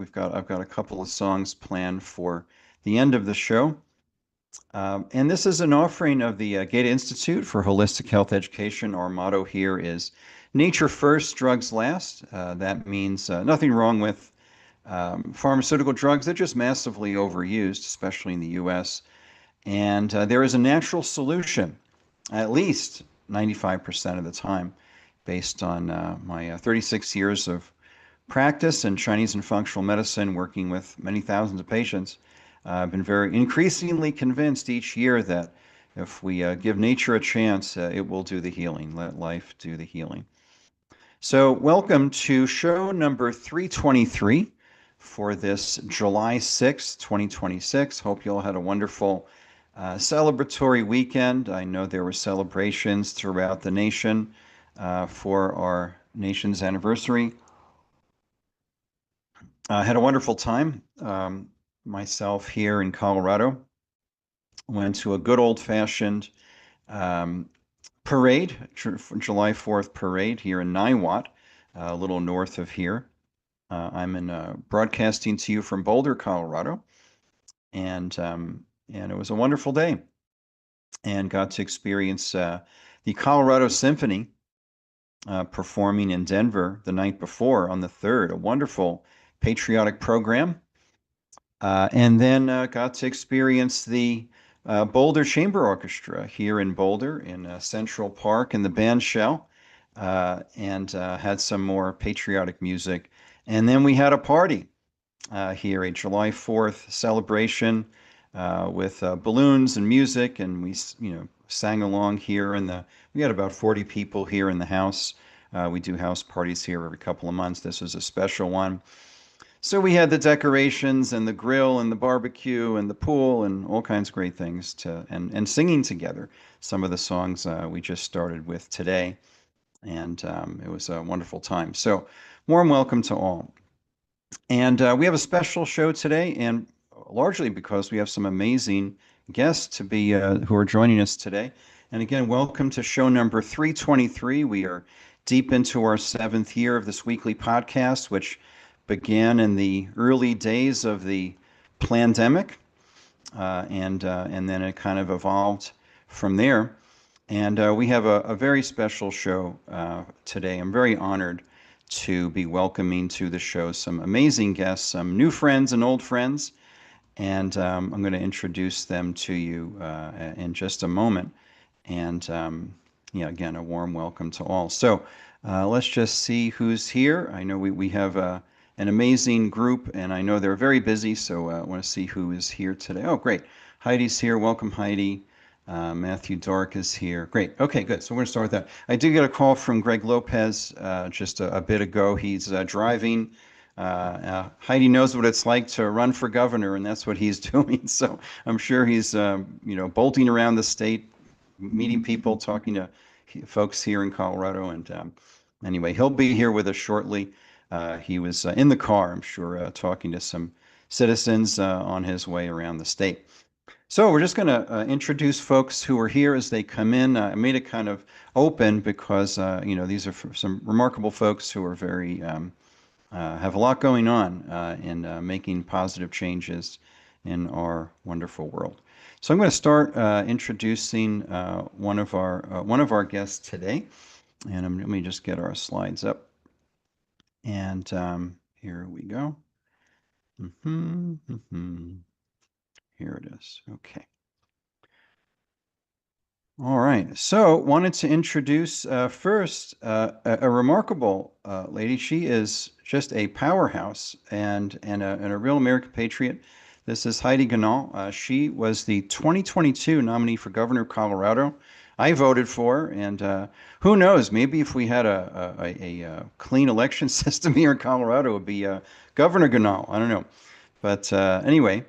I've got a couple of songs planned for the end of the show. And this is an offering of the Gata Institute for Holistic Health Education. Our motto here is nature first, drugs last. That means nothing wrong with pharmaceutical drugs. They're just massively overused, especially in the US. And there is a natural solution, at least 95% of the time, based on my 36 years of practice in Chinese and functional medicine, working with many thousands of patients. I've been very increasingly convinced each year that if we give nature a chance, it will do the healing. Let life do the healing. So, welcome to show number 323 for this July 6th, 2026. Hope you all had a wonderful celebratory weekend. I know there were celebrations throughout the nation for our nation's anniversary. I had a wonderful time. Myself here in Colorado went to a good old-fashioned parade, July 4th parade here in Niwot, a little north of here. I'm broadcasting to you from Boulder, Colorado, and it was a wonderful day, and got to experience the Colorado Symphony performing in Denver the night before on the 3rd, a wonderful patriotic program. And then got to experience the Boulder Chamber Orchestra here in Boulder in Central Park in the band shell, and had some more patriotic music. And then we had a party here, a July 4th celebration with balloons and music, and we sang along here. We had about 40 people here in the house. We do house parties here every couple of months. This was a special one. So we had the decorations and the grill and the barbecue and the pool and all kinds of great things and singing together some of the songs we just started with today. And it was a wonderful time. So warm welcome to all. And we have a special show today, and largely because we have some amazing guests to be who are joining us today. And again, welcome to show number 323. We are deep into our 7th year of this weekly podcast, which began in the early days of the pandemic, and then it kind of evolved from there. And we have a very special show today. I'm very honored to be welcoming to the show some amazing guests, some new friends and old friends, and I'm going to introduce them to you in just a moment. And yeah, again, a warm welcome to all. So let's just see who's here. I know we have an amazing group, and I know they're very busy, so I want to see who is here today. Oh, great. Heidi's here. Welcome, Heidi. Matthew Dark is here. Great. Okay, good. So we're going to start with that. I did get a call from Greg Lopez just a bit ago. He's driving. Heidi knows what it's like to run for governor, and that's what he's doing. So I'm sure he's bolting around the state, meeting people, talking to folks here in Colorado. And anyway, he'll be here with us shortly. He was in the car, I'm sure, talking to some citizens on his way around the state. So we're just going to introduce folks who are here as they come in. I made it kind of open because these are some remarkable folks who are very have a lot going on in making positive changes in our wonderful world. So I'm going to start introducing one of our guests today, and let me just get our slides up. And here we go. Here it is. Okay. All right. So wanted to introduce first a remarkable lady. She is just a powerhouse and a real American patriot. This is Heidi Ganahl. She was the 2022 nominee for governor of Colorado. I voted for, and who knows, maybe if we had a clean election system here in Colorado, it would be Governor Ganahl. I don't know. But anyway,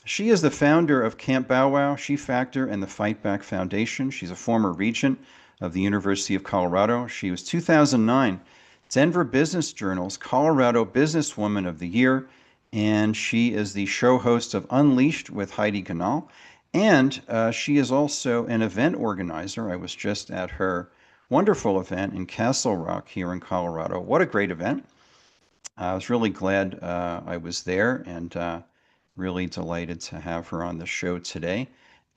she is the founder of Camp Bow Wow, She Factor, and the Fight Back Foundation. She's a former regent of the University of Colorado. She was 2009 Denver Business Journal's Colorado Businesswoman of the Year, and she is the show host of Unleashed with Heidi Ganahl. And she is also an event organizer. I was just at her wonderful event in Castle Rock here in Colorado. What a great event. I was really glad I was there, and really delighted to have her on the show today.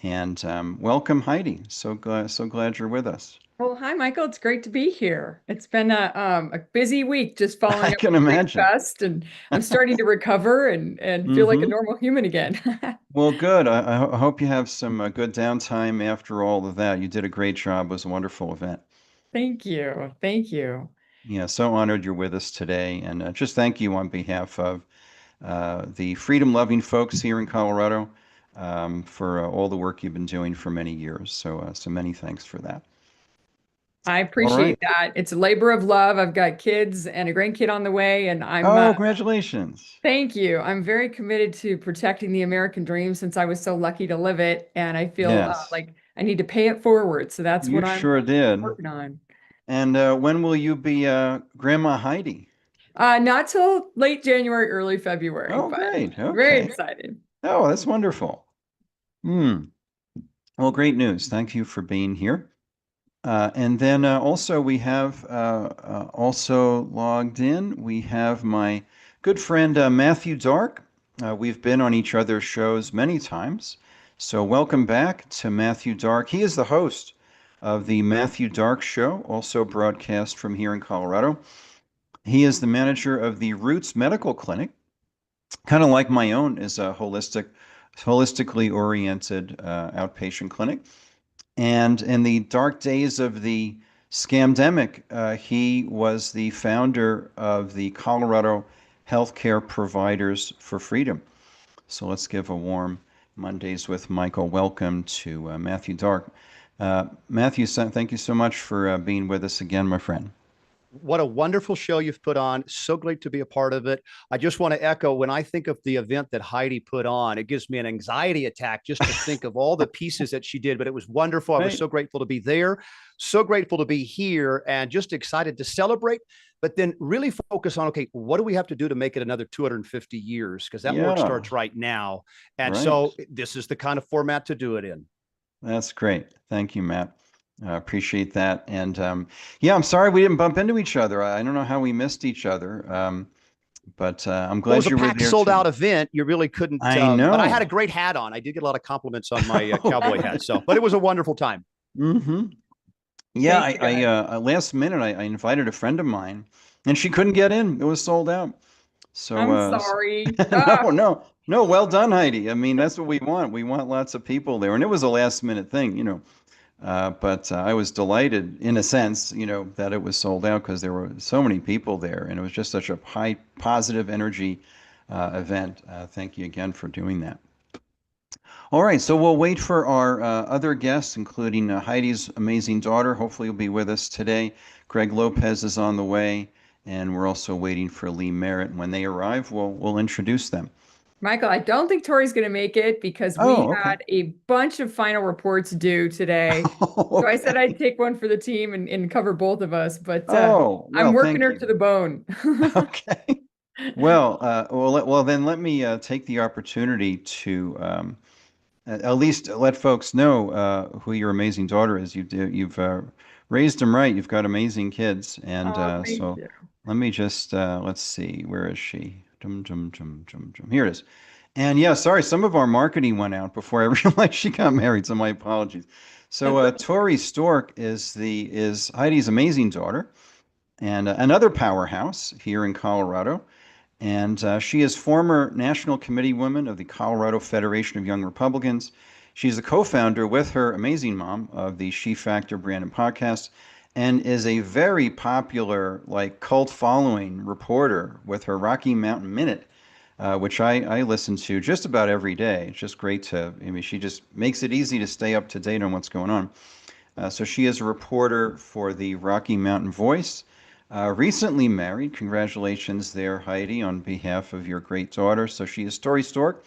And welcome, Heidi. So glad you're with us. Well, hi, Michael. It's great to be here. It's been a busy week just I following up can with Grief imagine. Fest, and I'm starting to recover and feel like a Hmm. normal human again. Well, good. I hope you have some good downtime after all of that. You did a great job. It was a wonderful event. Thank you. Thank you. Yeah, so honored you're with us today. And just thank you on behalf of the freedom-loving folks here in Colorado for all the work you've been doing for many years. So many thanks for that. I All right. appreciate that. It's a labor of love. I've got kids and a grandkid on the way, and Oh, congratulations. thank you. I'm very committed to protecting the American dream since I was so lucky to live it, and I feel Yes, like I need to pay it forward. So that's you what I'm sure did. working on. And when will you be Grandma Heidi? Not till late January, early February, Oh, but great. very Okay. excited. Oh, that's wonderful. Hmm. Well, great news. Thank you for being here. And then also we have also logged in. We have my good friend Matthew Dark. We've been on each other's shows many times. So welcome back to Matthew Dark. He is the host of the Matthew Dark Show, also broadcast from here in Colorado. He is the manager of the Roots Medical Clinic, kind of like my own is a holistically oriented outpatient clinic. And in the dark days of the scamdemic, he was the founder of the Colorado Healthcare Providers for Freedom. So let's give a warm Mondays with Michael welcome to Matthew Dark. Matthew, thank you so much for being with us again, my friend. What a wonderful show you've put on. So great to be a part of it. I just want to echo when I think of the event that Heidi put on, it gives me an anxiety attack just to think of all the pieces that she did, but it was wonderful. I was Right. so grateful to be there, so grateful to be here, and just excited to celebrate, but then really focus on, okay, what do we have to do to make it another 250 years? Because that work Yeah, starts right now. And right. so this is the kind of format to do it in. That's great. Thank you, Matt. Appreciate that. And yeah, I'm sorry we didn't bump into each other. I don't know how we missed each other, but I'm Well, it glad was a you were packed, there sold out too. event. You really couldn't, I but I had a know. great hat on. I did get a lot of compliments on my Oh, cowboy hat. So, but it was a wonderful time. mm-hmm. Yeah, Thank you, guys. last minute I invited a friend of mine, and she couldn't get in. It was sold out. So, I'm sorry. no. Well done, Heidi. I mean, that's what we want. We want lots of people there, and it was a last minute thing, you know. But I was delighted, in a sense, you know, that it was sold out because there were so many people there, and it was just such a high positive energy event. Thank you again for doing that. All right, so we'll wait for our other guests, including Heidi's amazing daughter. Hopefully, will be with us today. Greg Lopez is on the way, and we're also waiting for Lee Merritt. When they arrive, we'll introduce them. Michael, I don't think Tori's going to make it because we Oh, okay. had a bunch of final reports due today. So I said I'd Okay. take one for the team and cover both of us, but Oh, I'm well, working thank her you. to the bone. Okay. Well, then let me take the opportunity to at least let folks know who your amazing daughter is. You've raised them right. You've got amazing kids, and Oh, thank so you. let me just let's see. Where is she? Here it is. And yeah, sorry, some of our marketing went out before I realized she got married, so my apologies. So That's Tori Stork is Heidi's amazing daughter and another powerhouse here in Colorado. And she is former national committee woman of the Colorado Federation of Young Republicans. She's the co-founder with her amazing mom of the She Factor brand and podcast, and is a very popular, like cult following reporter with her Rocky Mountain Minute, which I listen to just about every day. It's just great I mean, she just makes it easy to stay up to date on what's going on. So she is a reporter for the Rocky Mountain Voice. Recently married. Congratulations there, Heidi, on behalf of your great daughter. So she is Tori Stork,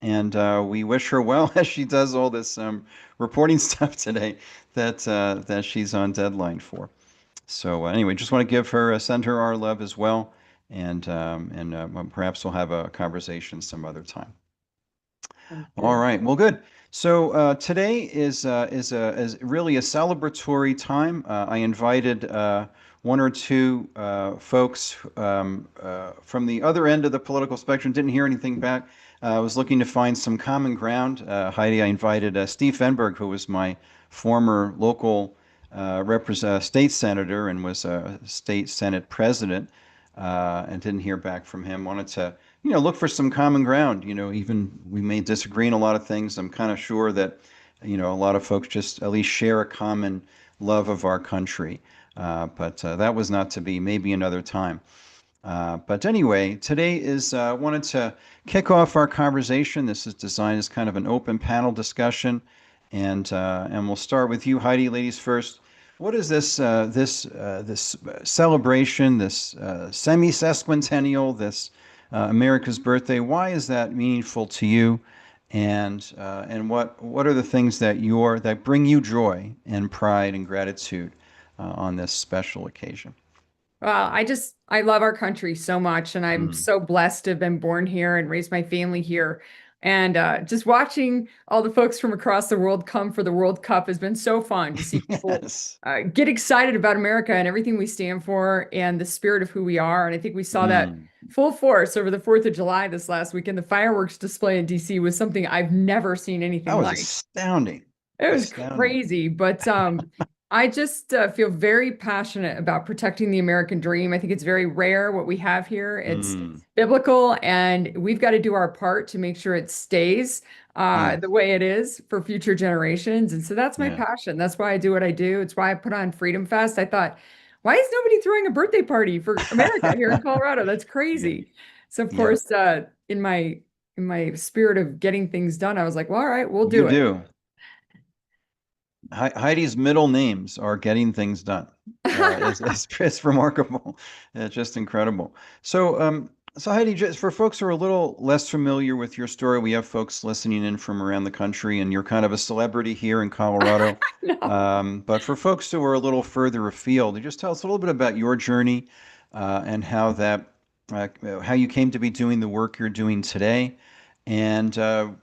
and we wish her well as she does all this reporting stuff today that she's on deadline for. So anyway, just want to give her send her our love as well, and perhaps we'll have a conversation some other time. sounds All good. right. Well, good. So today is really a celebratory time. I invited one or two folks from the other end of the political spectrum. Didn't hear anything back. I was looking to find some common ground. Heidi, I invited Steve Fenberg, who was my former local state senator and was a state senate president, and didn't hear back from him. Wanted to, look for some common ground. Even we may disagree in a lot of things. I'm kind of sure that, a lot of folks just at least share a common love of our country. But that was not to be. Maybe another time. But anyway, today is wanted to kick off our conversation. This is designed as kind of an open panel discussion, and we'll start with you, Heidi. Ladies first. What is this this celebration, this semi-sesquicentennial, this America's birthday? Why is that meaningful to you? And what are the things that bring you joy and pride and gratitude on this special occasion? Well, I love our country so much, and I'm so blessed to have been born here and raised my family here. And just watching all the folks from across the world come for the World Cup has been so fun to see people Yes. get excited about America and everything we stand for and the spirit of who we are. And I think we saw that full force over the 4th of July this last weekend. The fireworks display in DC was something I've never seen anything That was like. astounding. It was Astounding. crazy, but I just feel very passionate about protecting the American dream. I think it's very rare what we have here. It's biblical, and we've got to do our part to make sure it stays the way it is for future generations. And so that's my passion. That's why I do what I do. It's why I put on Freedom Fest. I thought, why is nobody throwing a birthday party for America here in Colorado? That's crazy. So of course, in my spirit of getting things done, I was like, well, all right, we'll do it. Heidi's middle names are getting things done. It's remarkable. It's just incredible. So, Heidi, just for folks who are a little less familiar with your story, we have folks listening in from around the country, and you're kind of a celebrity here in Colorado. But for folks who are a little further afield, just tell us a little bit about your journey and how you came to be doing the work you're doing today, and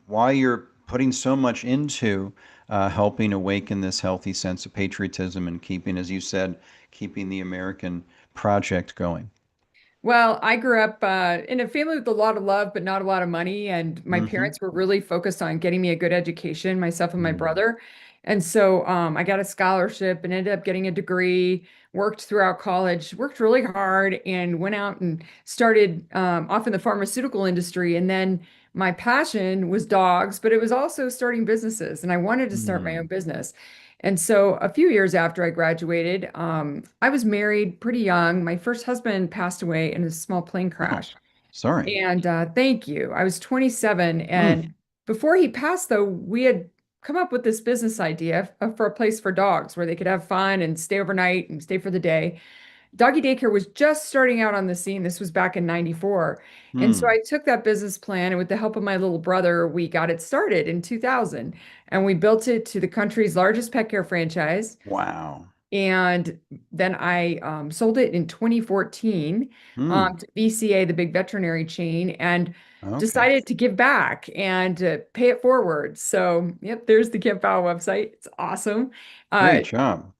why you're putting so much into helping awaken this healthy sense of patriotism and keeping, as you said, keeping the American project going. Well, I grew up in a family with a lot of love, but not a lot of money. And my parents were really focused on getting me a good education, myself and my brother. And so I got a scholarship and ended up getting a degree, worked throughout college, worked really hard, and went out and started off in the pharmaceutical industry. And then my passion was dogs, but it was also starting businesses, and I wanted to start my own business. And so a few years after I graduated, I was married pretty young. My first husband passed away in a small plane crash. Sorry. And thank you. I was 27. And before he passed, though, we had come up with this business idea for a place for dogs where they could have fun and stay overnight and stay for the day. Doggy daycare was just starting out on the scene. This was back in 94. And so I took that business plan, and with the help of my little brother, we got it started in 2000. And we built it to the country's largest pet care franchise. Wow. And then I sold it in 2014 to VCA, the big veterinary chain, and decided to give back and pay it forward. So, yep, there's the Camp Bow Wow website. It's awesome. Great job.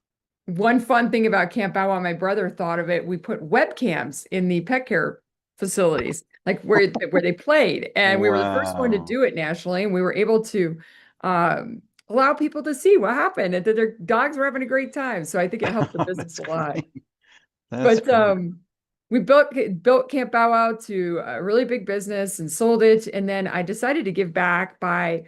One fun thing about Camp Bow Wow, my brother thought of it. We put webcams in the pet care facilities, like where they played, and we were the first one to do it nationally. And we were able to allow people to see what happened and that their dogs were having a great time. So I think it helped the business a lot. But we built Camp Bow Wow to a really big business and sold it. And then I decided to give back by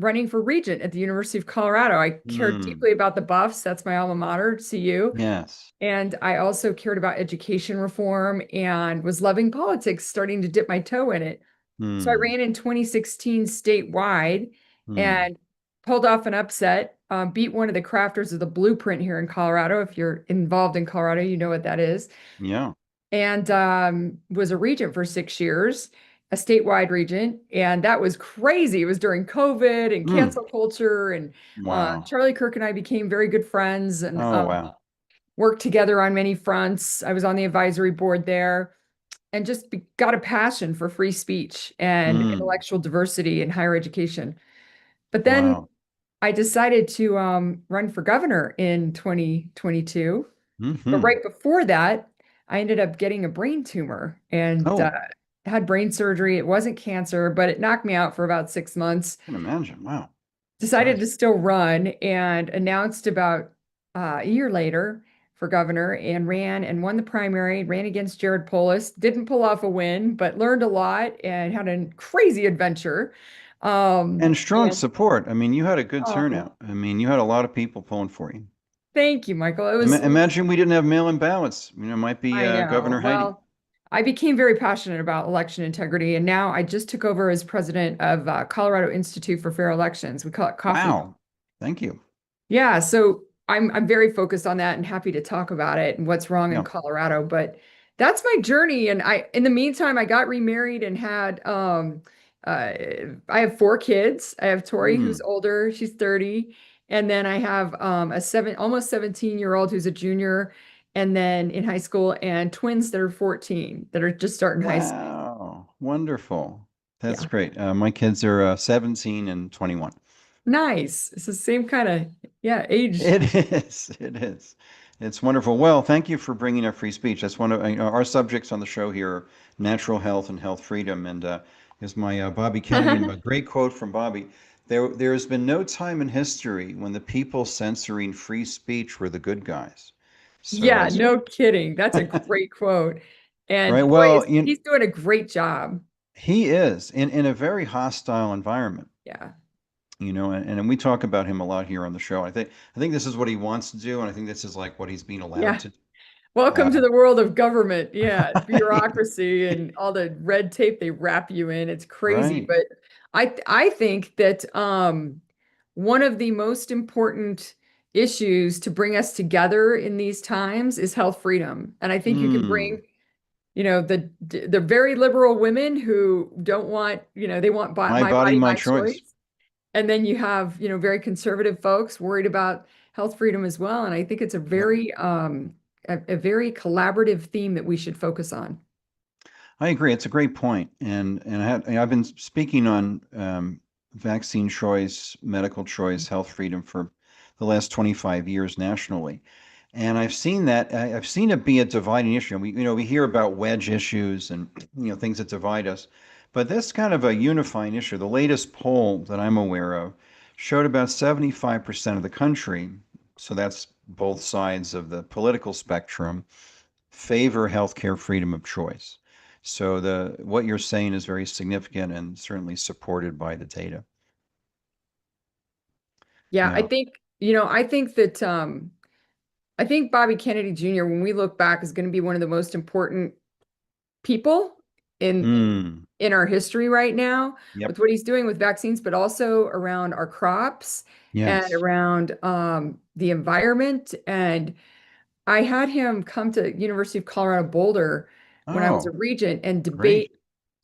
running for regent at the University of Colorado. I cared deeply about the Buffs. That's my alma mater, CU. Yes. And I also cared about education reform and was loving politics, starting to dip my toe in it. So I ran in 2016 statewide and pulled off an upset, beat one of the crafters of the blueprint here in Colorado. If you're involved in Colorado, you know what that is. Yeah. And was a regent for 6 years, a statewide regent. And that was crazy. It was during COVID and cancel culture. And Charlie Kirk and I became very good friends and worked together on many fronts. I was on the advisory board there and just got a passion for free speech and intellectual diversity in higher education. But then I decided to run for governor in 2022. But Hmm. right before that, I ended up getting a brain tumor and Oh, had brain surgery. It wasn't cancer, but it knocked me out for about 6 months. I can imagine. Wow. Decided Gosh. to still run and announced about a year later for governor and ran and won the primary, ran against Jared Polis. Didn't pull off a win, but learned a lot and had a crazy adventure. And strong And support. I mean, you had a good oh, turnout. I mean, you had a lot of people pulling for you. thank you, Michael. It was Imagine we didn't have mail-in ballots. You know, it might be I know. Governor Heidi. Well, I became very passionate about election integrity, and now I just took over as president of Colorado Institute for Fair Elections. We call it Coffee. Wow. Thank you. Yeah, so I'm very focused on that and happy to talk about it and what's wrong in Yeah. Colorado. But that's my journey. And in the meantime, I got remarried and had I have 4 kids. I have Tori, who's Mm. older, she's 30, and then I have almost 17-year-old who's a junior, and then in high school, and twins that are 14 that are just starting high school. Wow. Wonderful. That's Yeah. great. My kids are 17 and 21. Nice. It's the same kind of, yeah, age. It is. It is. It's wonderful. Well, thank you for bringing up free speech. That's one of our subjects on the show here, are natural health and health freedom. And here's my Bobby Kennedy, and a great quote from Bobby. There has been no time in history when the people censoring free speech were the good guys. So, Yeah, no kidding. That's a great quote. right. And boy, Well, he's doing a great job. he is in a very hostile environment. Yeah. And we talk about him a lot here on the show. I think this is what he wants to do, and I think this is like what he's being allowed Yeah. to do. Welcome to Uh, the world of government. Yeah, bureaucracy and all the red tape they wrap you in. It's crazy, right. but I think that one of the most important issues to bring us together in these times is health freedom. And I think you can Mm. bring, the very liberal women who don't want, they want My my body, body, my my choice. choice. And then you have, very conservative folks worried about health freedom as well. And I think it's a Yep. very a very collaborative theme that we should focus on. I agree. It's a great point. I've been speaking on vaccine choice, medical choice, health freedom for the last 25 years nationally. And I've seen it be a dividing issue. And we hear about wedge issues and, things that divide us, but that's kind of a unifying issue. The latest poll that I'm aware of showed about 75% of the country, so that's both sides of the political spectrum, favor healthcare freedom of choice. So what you're saying is very significant and certainly supported by the data. Yeah, I Yeah. think, I think that I think Bobby Kennedy Jr., when we look back, is going to be one of the most important people in Mm. in our history right now Yep. with what he's doing with vaccines, but also around our crops and Yes. around the environment. And I had him come to University of Colorado Boulder when I was a Oh, regent and great. debate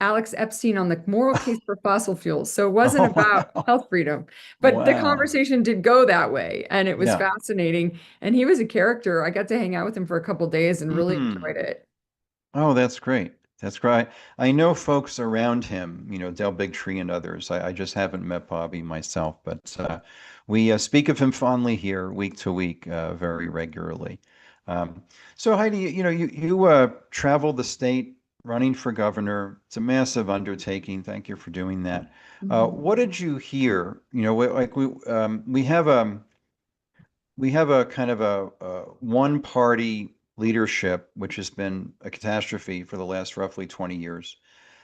Alex Epstein on the moral case for fossil fuels. So it wasn't Oh, about wow. health freedom, but the Wow. conversation did go that way, and it was Yeah. fascinating. And he was a character. I got to hang out with him for a couple days and really Mm. enjoyed it. Oh, that's great. That's great. I know folks around him, Del Bigtree and others. I just haven't met Bobby myself, but we speak of him fondly here week to week, very regularly. Um, so Heidi, you traveled the state running for governor. It's a massive undertaking. Thank you for doing that. Mhm. What did you hear? Like we have a kind of a one party leadership, which has been a catastrophe for the last roughly 20 years.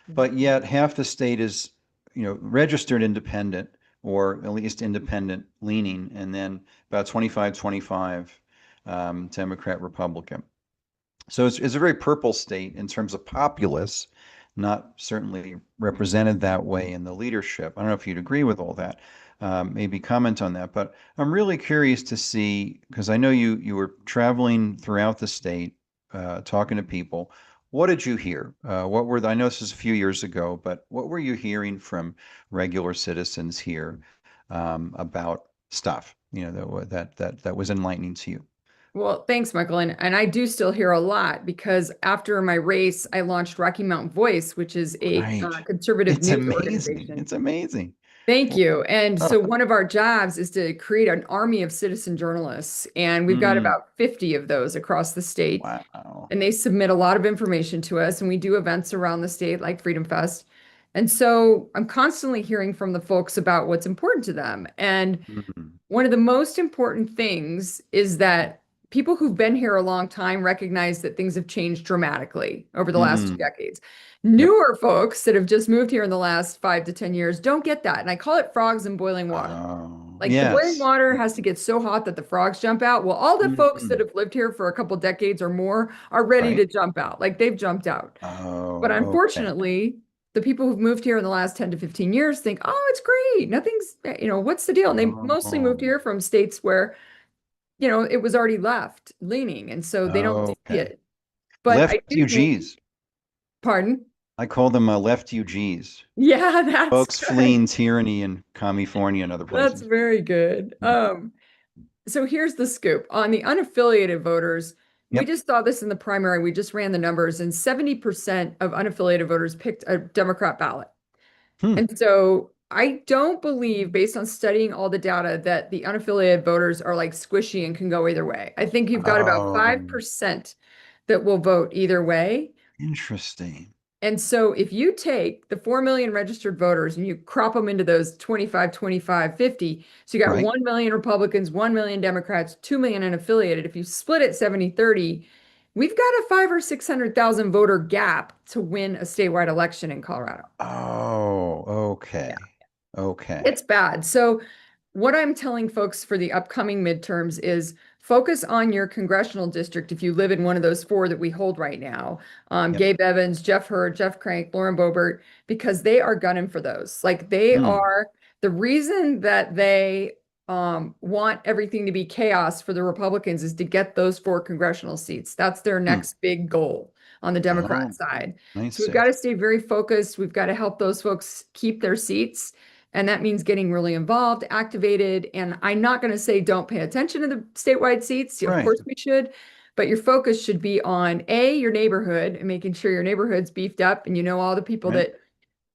But yet half the state is, registered independent or at least independent leaning, and then about 25-25 Democrat Republican. So it's a very purple state in terms of populace, not certainly represented that way in the leadership. I don't know if you'd agree with all that. Maybe comment on that. But I'm really curious to see, because I know you were traveling throughout the state, talking to people. What did you hear? I know this is a few years ago, but what were you hearing from regular citizens here about stuff, that was enlightening to you? Well, thanks, Michael. And I do still hear a lot because after my race, I launched Rocky Mountain Voice, which is a Right. conservative It's news amazing. organization. It's amazing. Thank you. And so one of our jobs is to create an army of citizen journalists, and we've got about 50 of those across the state. Wow. And they submit a lot of information to us, and we do events around the state like Freedom Fest. And so I'm constantly hearing from the folks about what's important to them. And one of the most important things is that people who've been here a long time recognize that things have changed dramatically over the last 2 decades. Newer folks that have just moved here in the last 5 to 10 years don't get that. And I call it frogs in boiling water. Like the boiling water has to get so hot that the frogs jump out. Well, all the folks that have lived here for a couple decades or more are ready to jump out. Like they've jumped out. But unfortunately, the people who've moved here in the last 10 to 15 years think, oh, it's great. Nothing's, what's the deal? And they mostly moved here from states where, it was already left leaning. And so they don't see it. But Refugees. Pardon? I call them left UGs. Yeah, that's folks right. fleeing tyranny in California and other places. That's very good. So here's the scoop. On the unaffiliated voters, we just saw this in the primary. We just ran the numbers, and 70% of unaffiliated voters picked a Democrat ballot. And so I don't believe, based on studying all the data, that the unaffiliated voters are like squishy and can go either way. I think you've got about 5% that will vote either way. Interesting. And so if you take the 4 million registered voters and you crop them into those 25, 25, 50, so you got 1 million Republicans, 1 million Democrats, 2 million unaffiliated. If you split it 70-30, we've got a 500,000 or 600,000 voter gap to win a statewide election in Colorado. Oh, okay. Okay. It's bad. So what I'm telling folks for the upcoming midterms is focus on your congressional district if you live in one of those 4 that we hold right now. Gabe Evans, Jeff Hurd, Jeff Crank, Lauren Boebert, because they are gunning for those. Like they are the reason that they want everything to be chaos for the Republicans is to get those 4 congressional seats. That's their next big goal on the Democrat side. So we've got to stay very focused. We've got to help those folks keep their seats. And that means getting really involved, activated. And I'm not going to say don't pay attention to the statewide seats. Of course we should. But your focus should be on your neighborhood and making sure your neighborhood's beefed up and all the people that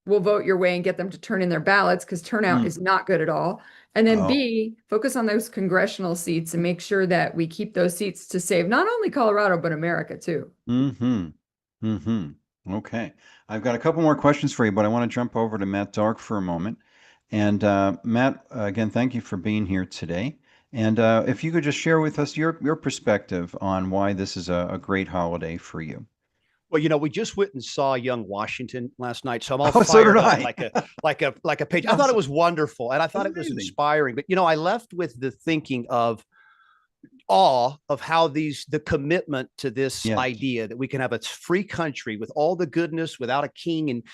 will vote your way and get them to turn in their ballots, because turnout is not good at all. And then B, focus on those congressional seats and make sure that we keep those seats to save not only Colorado, but America too. Okay. I've got a couple more questions for you, but I want to jump over to Matt Dark for a moment. And Matt, again, thank you for being here today. And if you could just share with us your perspective on why this is a great holiday for you. Well, we just went and saw Young Washington last night, so I'm all fired up like a page. I thought it was wonderful, and I thought it was inspiring. But I left with the thinking of awe of how the commitment to this idea that we can have a free country with all the goodness without a king,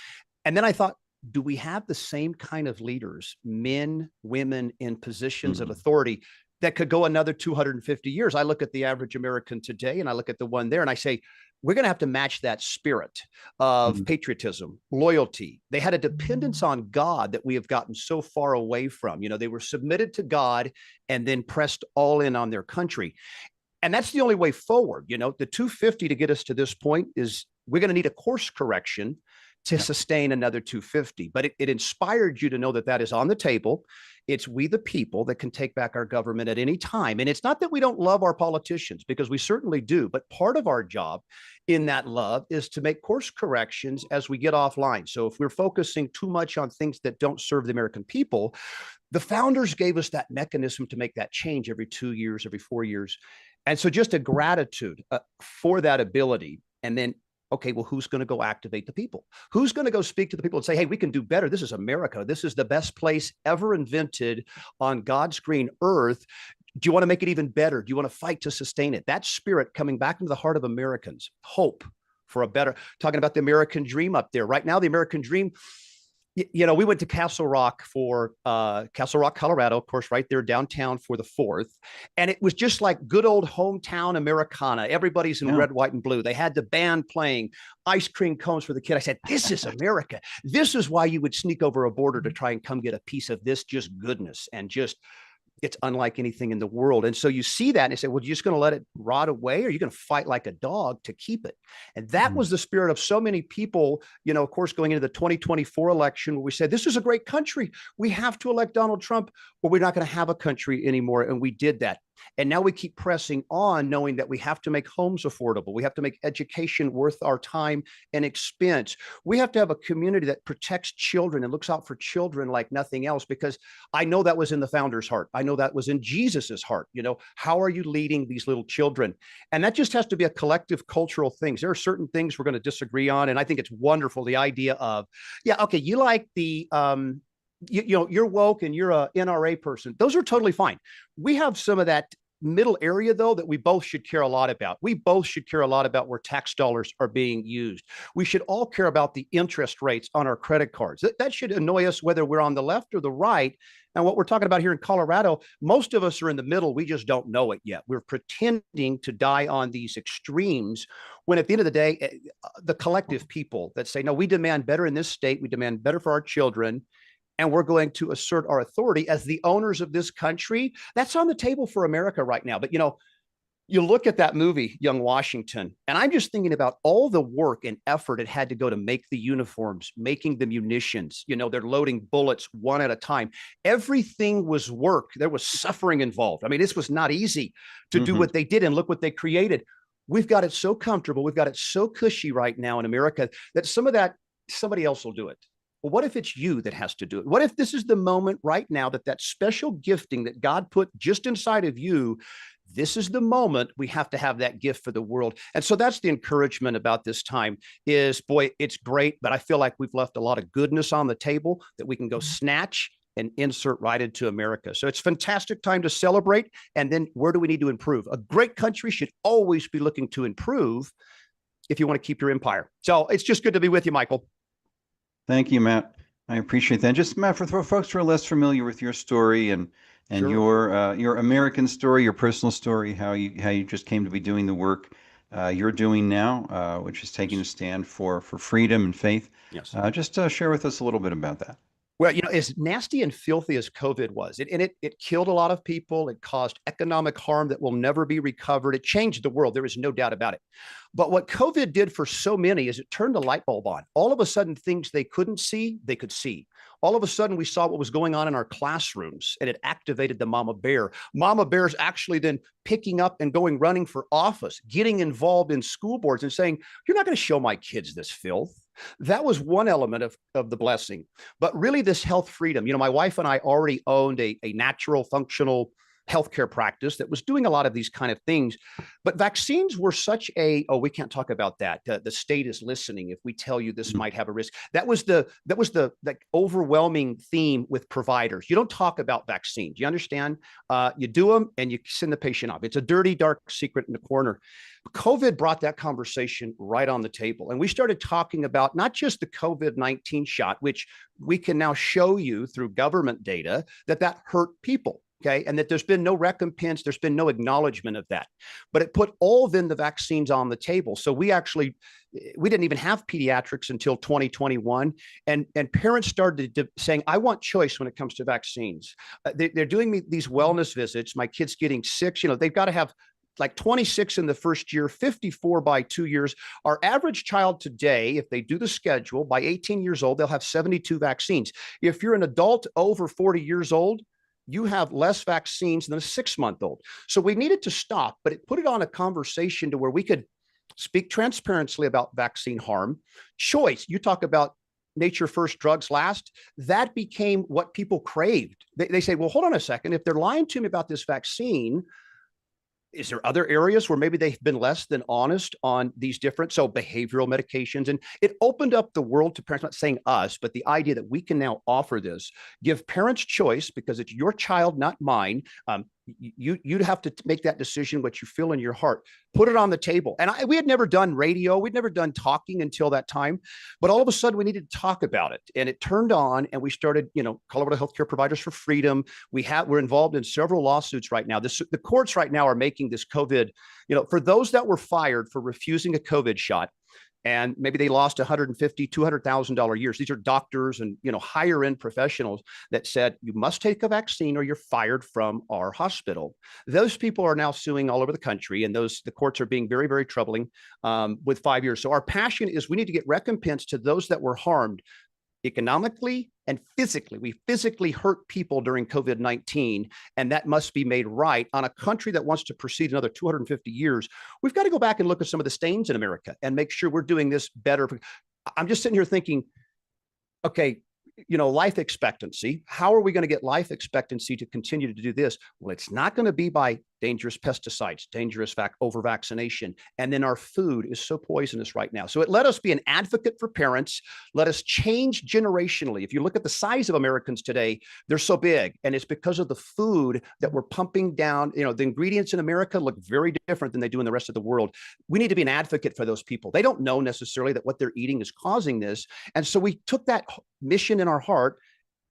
and then I thought, do we have the same kind of leaders, men, women in positions of authority that could go another 250 years? I look at the average American today and I look at the one there and I say, we're going to have to match that spirit of patriotism, loyalty. They had a dependence on God that we have gotten so far away from. They were submitted to God and then pressed all in on their country. And that's the only way forward. The 250 to get us to this point is we're going to need a course correction to sustain another 250. But it inspired you to know that that is on the table. It's we the people that can take back our government at any time. And it's not that we don't love our politicians, because we certainly do. But part of our job in that love is to make course corrections as we get offline. So if we're focusing too much on things that don't serve the American people, the founders gave us that mechanism to make that change every 2 years, every 4 years. And so just a gratitude for that ability. And then okay, well, who's going to go activate the people? Who's going to go speak to the people and say, hey, we can do better. This is America. This is the best place ever invented on God's green earth. Do you want to make it even better? Do you want to fight to sustain it? That spirit coming back into the heart of Americans, hope for a better, talking about the American dream up there. Right now, the American dream, we went to Castle Rock, Colorado, of course, right there downtown for the 4th. And it was just like good old hometown Americana. Everybody's in red, white, and blue. They had the band playing, ice cream cones for the kid. I said, this is America. This is why you would sneak over a border to try and come get a piece of this just goodness and just it's unlike anything in the world. And so you see that and you say, well, you're just going to let it rot away, or you're going to fight like a dog to keep it. And that was the spirit of so many people, of course, going into the 2024 election, where we said, this is a great country. We have to elect Donald Trump, or we're not going to have a country anymore. And we did that. And now we keep pressing on, knowing that we have to make homes affordable. We have to make education worth our time and expense. We have to have a community that protects children and looks out for children like nothing else, because I know that was in the founder's heart. I know that was in Jesus's heart. How are you leading these little children? And that just has to be a collective cultural thing. There are certain things we're going to disagree on. And I think it's wonderful, the idea of, okay, you like the, you're woke and you're a NRA person. Those are totally fine. We have some of that middle area, though, that we both should care a lot about. We both should care a lot about where tax dollars are being used. We should all care about the interest rates on our credit cards. That should annoy us whether we're on the left or the right. And what we're talking about here in Colorado, most of us are in the middle. We just don't know it yet. We're pretending to die on these extremes, when at the end of the day, the collective people that say, no, we demand better in this state, we demand better for our children, and we're going to assert our authority as the owners of this country. That's on the table for America right now. But, you look at that movie, Young Washington, and I'm just thinking about all the work and effort it had to go to make the uniforms, making the munitions. They're loading bullets one at a time. Everything was work. There was suffering involved. I mean, this was not easy to do what they did, and look what they created. We've got it so comfortable. We've got it so cushy right now in America that some of that, somebody else will do it. Well, what if it's you that has to do it? What if this is the moment right now that special gifting that God put just inside of you, this is the moment we have to have that gift for the world? And so that's the encouragement about this time is, boy, it's great, but I feel like we've left a lot of goodness on the table that we can go snatch and insert right into America. So it's a fantastic time to celebrate. And then where do we need to improve? A great country should always be looking to improve if you want to keep your empire. So it's just good to be with you, Michael. Thank you, Matt. I appreciate that. Just Matt, for folks who are less familiar with your story and sure. your American story, your personal story, how you just came to be doing the work you're doing now, which is taking a stand for freedom and faith. Yes. Just share with us a little bit about that. Well, as nasty and filthy as COVID was, it killed a lot of people. It caused economic harm that will never be recovered. It changed the world. There is no doubt about it. But what COVID did for so many is it turned a light bulb on. All of a sudden, things they couldn't see, they could see. All of a sudden, we saw what was going on in our classrooms, and it activated the mama bear. Mama bear's actually then picking up and running for office, getting involved in school boards and saying, you're not going to show my kids this filth. That was one element of the blessing. But really, this health freedom, my wife and I already owned a natural, functional healthcare practice that was doing a lot of these kind of things. But vaccines were such we can't talk about that. The state is listening if we tell you this might have a risk. That was the overwhelming theme with providers. You don't talk about vaccines. You understand? You do them and you send the patient off. It's a dirty, dark secret in the corner. COVID brought that conversation right on the table. And we started talking about not just the COVID-19 shot, which we can now show you through government data that hurt people. Okay. And that there's been no recompense. There's been no acknowledgement of that, but it put all then the vaccines on the table. So we didn't even have pediatrics until 2021. And parents started saying, I want choice when it comes to vaccines. They're doing these wellness visits. My kid's getting sick. They've got to have like 26 in the first year, 54 by 2 years. Our average child today, if they do the schedule, by 18 years old, they'll have 72 vaccines. If you're an adult over 40 years old, you have less vaccines than a 6-month-old. So we needed to stop, but it put it on a conversation to where we could speak transparently about vaccine harm. Choice, you talk about nature first, drugs last. That became what people craved. They say, well, hold on a second. If they're lying to me about this vaccine, is there other areas where maybe they've been less than honest on these different, behavioral medications? And it opened up the world to parents, not saying us, but the idea that we can now offer this, give parents choice because it's your child, not mine. You'd have to make that decision, what you feel in your heart, put it on the table. And we had never done radio. We'd never done talking until that time, but all of a sudden we needed to talk about it, and it turned on, and we started, Colorado Healthcare Providers for Freedom. We're involved in several lawsuits right now. The courts right now are making this COVID, for those that were fired for refusing a COVID shot, and maybe they lost $150,000, $200,000 years. These are doctors and higher end professionals that said you must take a vaccine or you're fired from our hospital. Those people are now suing all over the country, and the courts are being very, very troubling with 5 years. So our passion is we need to get recompense to those that were harmed economically and physically. We physically hurt people during COVID-19, and that must be made right. On a country that wants to proceed another 250 years, we've got to go back and look at some of the stains in America and make sure we're doing this better. I'm just sitting here thinking, okay, life expectancy. How are we going to get life expectancy to continue to do this? Well, it's not going to be by dangerous pesticides, dangerous over-vaccination. And then our food is so poisonous right now. So let us be an advocate for parents. Let us change generationally. If you look at the size of Americans today, they're so big. And it's because of the food that we're pumping down. The ingredients in America look very different than they do in the rest of the world. We need to be an advocate for those people. They don't know necessarily that what they're eating is causing this. And so we took that mission in our heart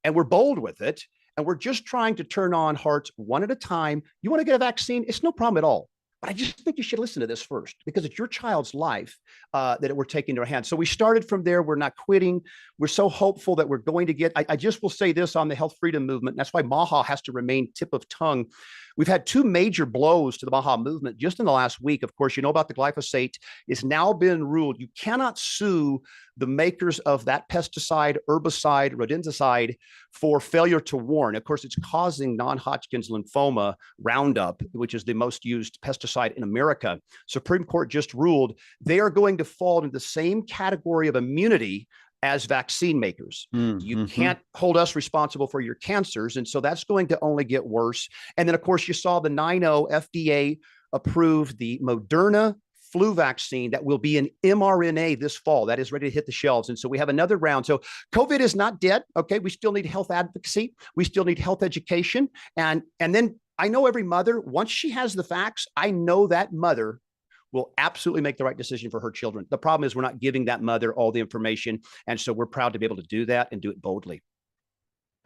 and we're bold with it. And we're just trying to turn on hearts one at a time. You want to get a vaccine? It's no problem at all. But I just think you should listen to this first, because it's your child's life that we're taking to our hands. So we started from there. We're not quitting. We're so hopeful that we're going to get, I just will say this on the health freedom movement. That's why MAHA has to remain tip of tongue. We've had two major blows to the MAHA movement just in the last week. Of course, about the glyphosate. It's now been ruled you cannot sue the makers of that pesticide, herbicide, rodenticide for failure to warn. Of course, it's causing non-Hodgkin's lymphoma, Roundup, which is the most used pesticide in America. Supreme Court just ruled they are going to fall into the same category of immunity as vaccine makers. You can't hold us responsible for your cancers. And so that's going to only get worse. And then, of course, you saw the 9-0 FDA approved the Moderna flu vaccine that will be an mRNA this fall. That is ready to hit the shelves. And so we have another round. So COVID is not dead. Okay. We still need health advocacy. We still need health education. And then I know every mother, once she has the facts, I know that mother will absolutely make the right decision for her children. The problem is we're not giving that mother all the information. And so we're proud to be able to do that and do it boldly.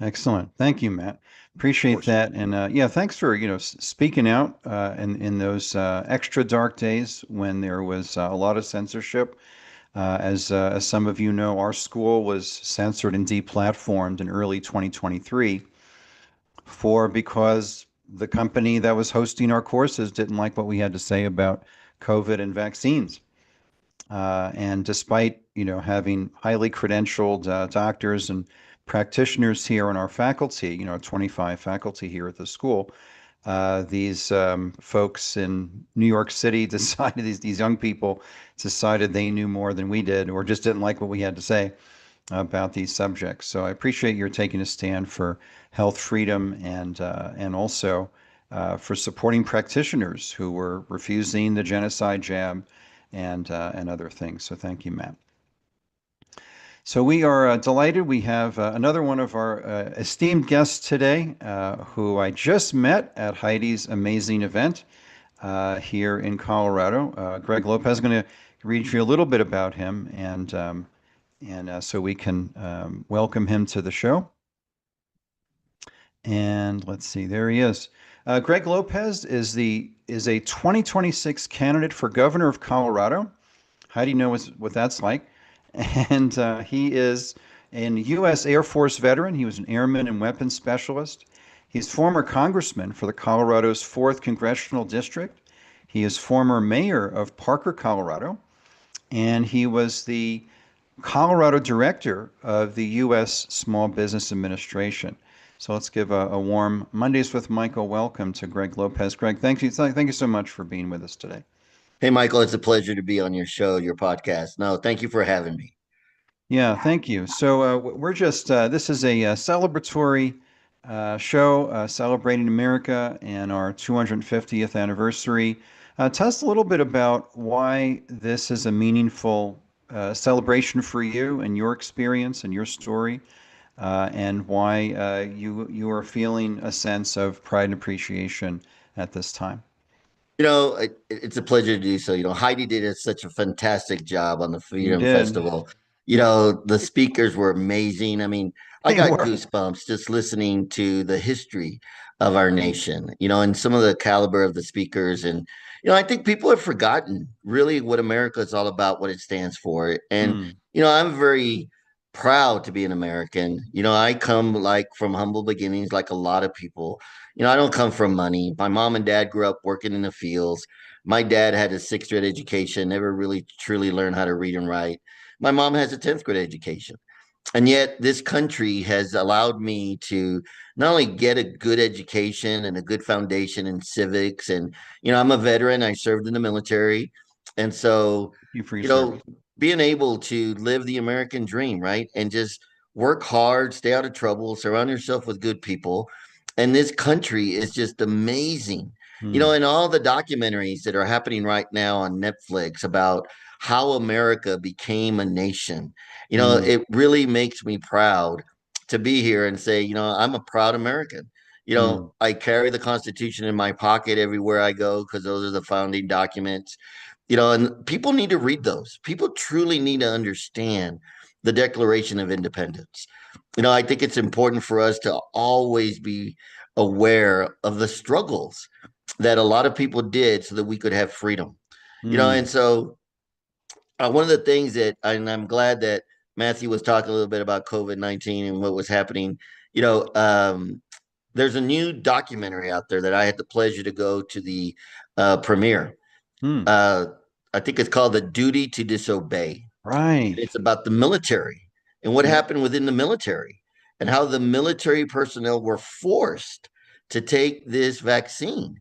Excellent. Thank you, Matt. Appreciate that. And yeah, thanks for, speaking out in those extra dark days when there was a lot of censorship. As some of you know, our school was censored and deplatformed in early 2023 because the company that was hosting our courses didn't like what we had to say about COVID and vaccines. And despite, having highly credentialed doctors and practitioners here in our faculty, 25 faculty here at the school, these folks in New York City decided, these young people decided they knew more than we did, or just didn't like what we had to say about these subjects. So I appreciate your taking a stand for health freedom and also for supporting practitioners who were refusing the genocide jab and other things. So thank you, Matt. So we are delighted. We have another one of our esteemed guests today, who I just met at Heidi's amazing event here in Colorado. Greg Lopez is going to read you a little bit about him, and so we can welcome him to the show. And let's see, there he is. Greg Lopez is a 2026 candidate for governor of Colorado. Heidi knows what that's like. And he is an U.S. Air Force veteran. He was an airman and weapons specialist. He's former congressman for the Colorado's 4th Congressional District. He is former mayor of Parker, Colorado. And he was the Colorado director of the U.S. Small Business Administration. So let's give a warm Mondays with Michael welcome to Greg Lopez. Greg, thank you so much for being with us today. Hey, Michael, it's a pleasure to be on your show, your podcast. No, thank you for having me. Yeah, thank you. So we're just, this is a celebratory show celebrating America and our 250th anniversary. Tell us a little bit about why this is a meaningful celebration for you and your experience and your story, and why you are feeling a sense of pride and appreciation at this time. It's a pleasure to do so. Heidi did such a fantastic job on the Freedom Festival. The speakers were amazing. I mean, I They got were. goosebumps just listening to the history of our nation, and some of the caliber of the speakers. And, I think people have forgotten really what America is all about, what it stands for. And, Mm, I'm very proud to be an American. I come like from humble beginnings, like a lot of people. I don't come from money. My mom and dad grew up working in the fields. My dad had a sixth grade education, never really truly learned how to read and write. My mom has a 10th grade education. And yet, this country has allowed me to not only get a good education and a good foundation in civics, and, I'm a veteran, I served in the military. And so, thank you for your you service. know, being able to live the American dream, right? And just work hard, stay out of trouble, surround yourself with good people. And this country is just amazing. Mm, And all the documentaries that are happening right now on Netflix about how America became a nation, mm, it really makes me proud to be here and say, I'm a proud American. mm, I carry the Constitution in my pocket everywhere I go because those are the founding documents. And people need to read those. People truly need to understand the Declaration of Independence. I think it's important for us to always be aware of the struggles that a lot of people did so that we could have freedom. mm. And so one of the things that, and I'm glad that Matthew was talking a little bit about COVID-19 and what was happening. You know, um, there's a new documentary out there that I had the pleasure to go to the premiere. Mm. Uh, I think it's called The Duty to Disobey. Right. It's about the military and what Yep. happened within the military and how the military personnel were forced to take this vaccine.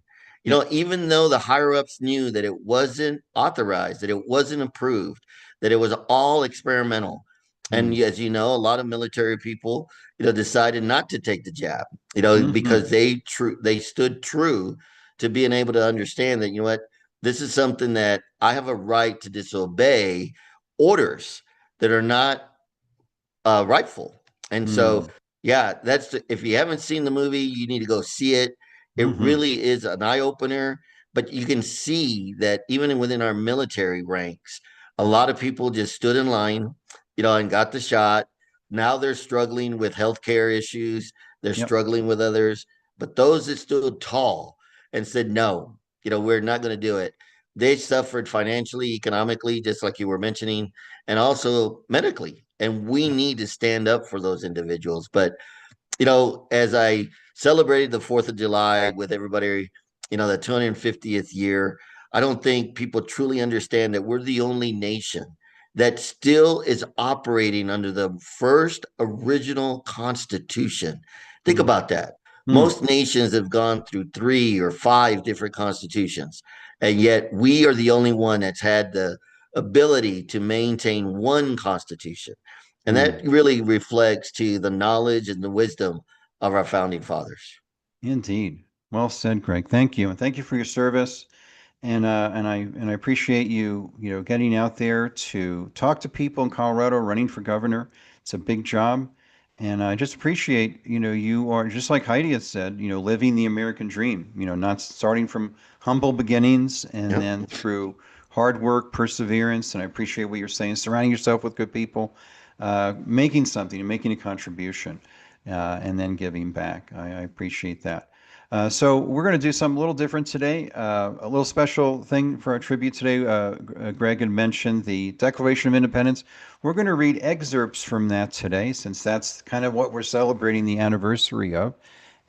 Yep. Even though the higher ups knew that it wasn't authorized, that it wasn't approved, that it was all experimental. And Mm. as you know, a lot of military people, decided not to take the jab, Hmm. because they stood true to being able to understand that, what, this is something that I have a right to disobey orders that are not rightful. And so, Mm. yeah, if you haven't seen the movie, you need to go see it. It Hmm. really is an eye opener. But you can see that even within our military ranks, a lot of people just stood in line, and got the shot. Now they're struggling with healthcare issues. They're Yep. struggling with others. But those that stood tall and said, no, we're not going to do it. They suffered financially, economically, just like you were mentioning, and also medically. And we Yep. need to stand up for those individuals. But, as I celebrated the 4th of July with everybody, the 250th year, I don't think people truly understand that we're the only nation that still is operating under the first original constitution. Think Mm. about that. Mm. Most nations have gone through 3 or 5 different constitutions, and yet we are the only one that's had the ability to maintain one constitution. And that Mm. really reflects to the knowledge and the wisdom of our founding fathers. Indeed. Well said, Greg. Thank you, and thank you for your service. And I appreciate you, getting out there to talk to people in Colorado, running for governor. It's a big job, and I just appreciate, you are just like Heidi has said, living the American dream. Not starting from humble beginnings and Yep. then through hard work, perseverance. And I appreciate what you're saying, surrounding yourself with good people, making something and making a contribution, and then giving back. I appreciate that. So we're going to do something a little different today. A little special thing for our tribute today. Greg had mentioned the Declaration of Independence. We're going to read excerpts from that today, since that's kind of what we're celebrating the anniversary of.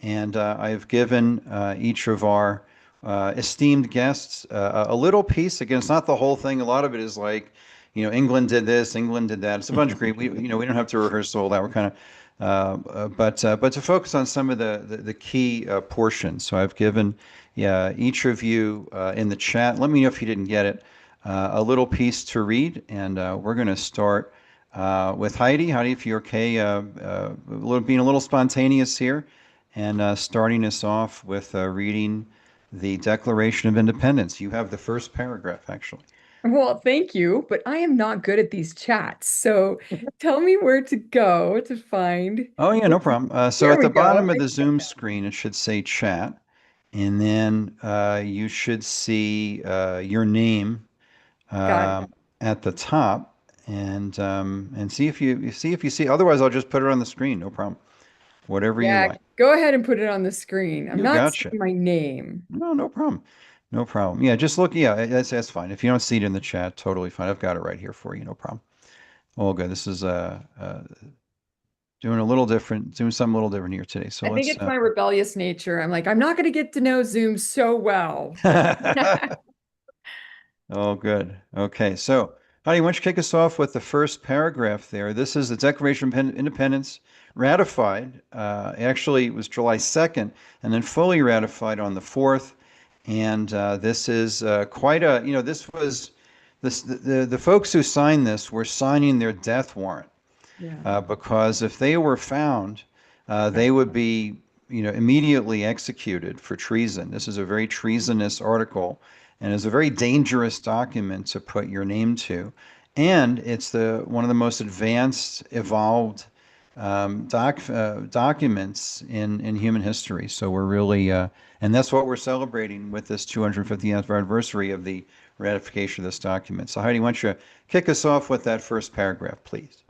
And I've given each of our esteemed guests a little piece. Again, it's not the whole thing. A lot of it is like, England did this, England did that. It's a bunch of great. We don't have to rehearse all that. We're kind of but to focus on some of the key portions. So I've given, yeah, each of you in the chat. Let me know if you didn't get it. A little piece to read, and we're going to start with Heidi. Heidi, if you're okay, being a little spontaneous here, and starting us off with reading the Declaration of Independence. You have the first paragraph, actually. Well, thank you, but I am not good at these chats. So tell me where to go to find. Oh yeah, no problem. So Here at we the go. bottom of the Zoom screen, it should say chat, and then you should see your name Got it. at the top, and see if you see. Otherwise, I'll just put it on the screen. No problem. Whatever you Yeah, like. go ahead and put it on the screen. I'm You not gotcha. seeing my name. No, no problem. No problem. Yeah, just look. Yeah, that's fine. If you don't see it in the chat, totally fine. I've got it right here for you. No problem. All good. This is doing a little different, doing something a little different here today. So I think let's. it's my rebellious nature. I'm like, I'm not going to get to know Zoom so well. Oh, good. Okay, so Heidi, why don't you kick us off with the first paragraph there? This is the Declaration of Independence ratified. Actually, it was July 2nd, and then fully ratified on the 4th. And this is quite a, this was the folks who signed this were signing their death warrant. Yeah. Because if they were found, they would be, immediately executed for treason. This is a very treasonous article, and is a very dangerous document to put your name to. And it's one of the most advanced, evolved documents in human history. So we're really, and that's what we're celebrating with this 250th anniversary of the ratification of this document. So Heidi, why don't you kick us off with that first paragraph, please?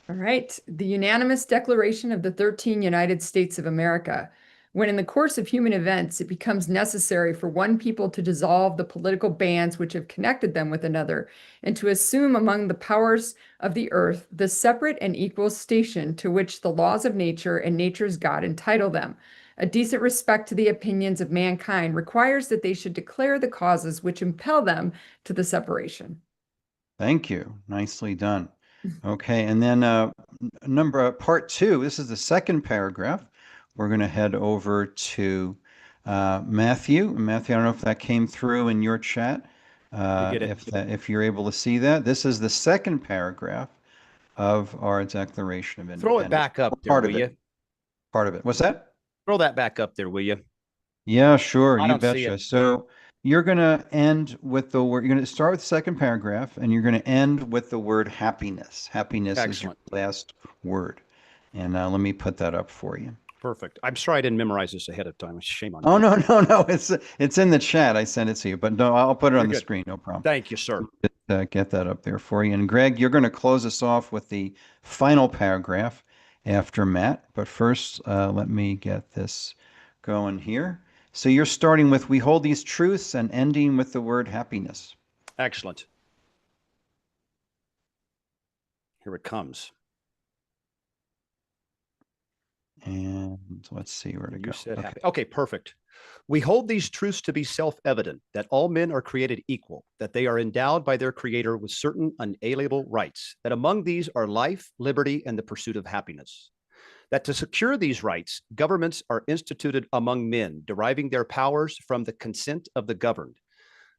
All right. The unanimous declaration of the 13 United States of America. When in the course of human events, it becomes necessary for one people to dissolve the political bands which have connected them with another, and to assume among the powers of the earth the separate and equal station to which the laws of nature and nature's God entitle them. A decent respect to the opinions of mankind requires that they should declare the causes which impel them to the separation. Thank you. Nicely done. Okay, and then part 2, this is the second paragraph. We're going to head over to Matthew. Matthew, I don't know if that came through in your chat. If you're able to see that. This is the second paragraph of our Declaration of Independence. Throw it back up there, will you? Part of it. What's that? Throw that back up there, will you? Yeah, sure. I You don't see betcha. it. So you're going to end with the word, you're going to start with the second paragraph, and you're going to end with the word happiness. Happiness is your Excellent. last word. And let me put that up for you. Perfect. I'm sorry I didn't memorize this ahead of time. Shame on you. Oh, no. It's in the chat. I sent it to you, but no, I'll put it on the screen. No problem. Thank you, sir. Just, get that up there for you. And Greg, you're going to close us off with the final paragraph after Matt. But first, let me get this going here. So you're starting with, we hold these truths, and ending with the word happiness. Excellent. Here it comes. And let's see where to go. You said happy. Okay, perfect. We hold these truths to be self-evident, that all men are created equal, that they are endowed by their creator with certain unalienable rights, that among these are life, liberty, and the pursuit of happiness. That to secure these rights, governments are instituted among men, deriving their powers from the consent of the governed.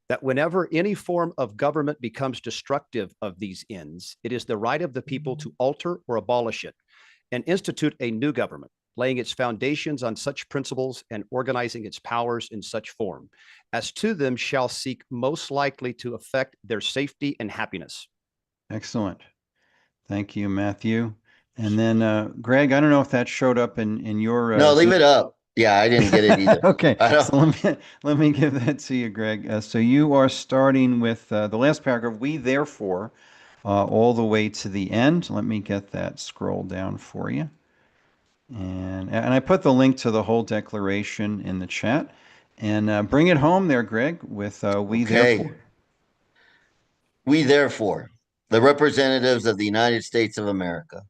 That whenever any form of government becomes destructive of these ends, it is the right of the people to alter or abolish it and institute a new government, laying its foundations on such principles and organizing its powers in such form as to them shall seek most likely to affect their safety and happiness. Excellent. Thank you, Matthew. And then, Greg, I don't know if that showed up in your... No, leave it up. Yeah, I didn't get it either. Okay, so let me give that to you, Greg. So you are starting with the last paragraph, we therefore, all the way to the end. Let me get that scroll down for you. And I put the link to the whole declaration in the chat. And bring it home there, Greg, with we therefore. We therefore, the representatives of the United States of America,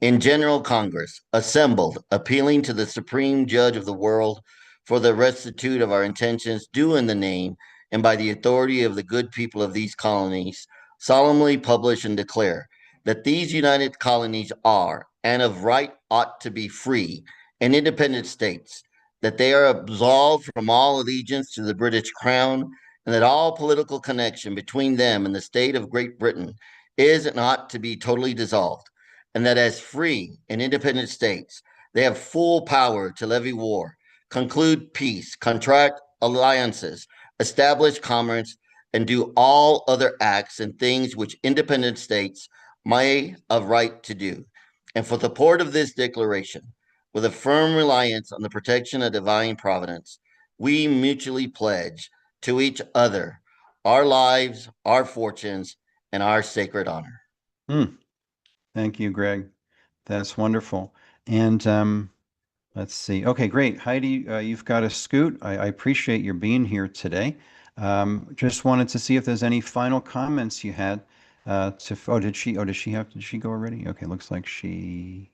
in General Congress, assembled, appealing to the Supreme Judge of the world for the restitute of our intentions due in the name and by the authority of the good people of these colonies, solemnly publish and declare that these united colonies are, and of right ought to be free and independent states, that they are absolved from all allegiance to the British Crown, and that all political connection between them and the state of Great Britain is and ought to be totally dissolved, and that as free and independent states, they have full power to levy war, conclude peace, contract alliances, establish commerce, and do all other acts and things which independent states may of right to do. And for the support of this declaration, with a firm reliance on the protection of divine providence, we mutually pledge to each other our lives, our fortunes, and our sacred honor. Mm, thank you, Greg. That's wonderful. And let's see. Okay, great. Heidi, you've got a scoot. I appreciate your being here today. Just wanted to see if there's any final comments you had did she go already? Okay, looks like she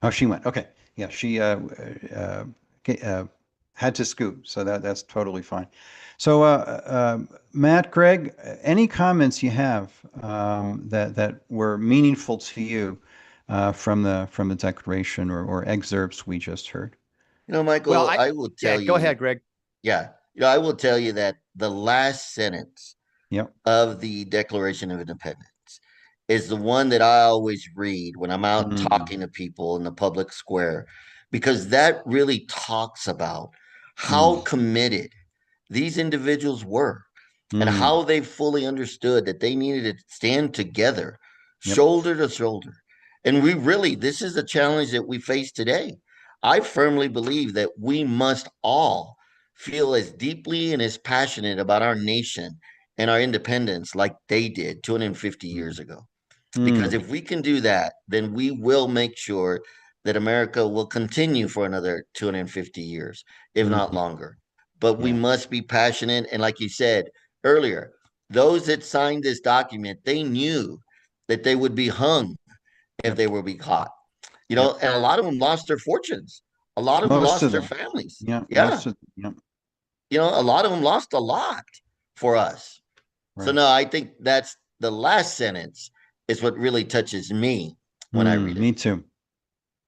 went. Okay. Yeah, she ga- had to scoot, so that's totally fine. So, Matt, Greg, any comments you have that were meaningful to you from the declaration or excerpts we just heard? Well, Michael, I will yeah, tell go you, ahead, Greg. yeah, I will tell you that the last sentence Yep. of the Declaration of Independence is the one that I always read when I'm out Mm, talking to people in the public square, because that really talks about how mm, committed these individuals were and mm. how they fully understood that they needed to stand together, Yep. shoulder to shoulder. And this is a challenge that we face today. I firmly believe that we must all feel as deeply and as passionate about our nation and our independence like they did 250 years Mm, ago. Because mm, if we can do that, then we will make sure that America will continue for another 250 years, if not mm. longer. But we Yeah. must be passionate. And like you said earlier, those that signed this document, they knew that they would be hung if Yep. they were be caught. Yep. And a lot of them lost their fortunes. A lot of them Most lost of their them. families. Yeah. Yeah. Yep. A lot of them lost a lot for us. So Right. no, I think that's the last sentence is what really touches me when I read it. Me too.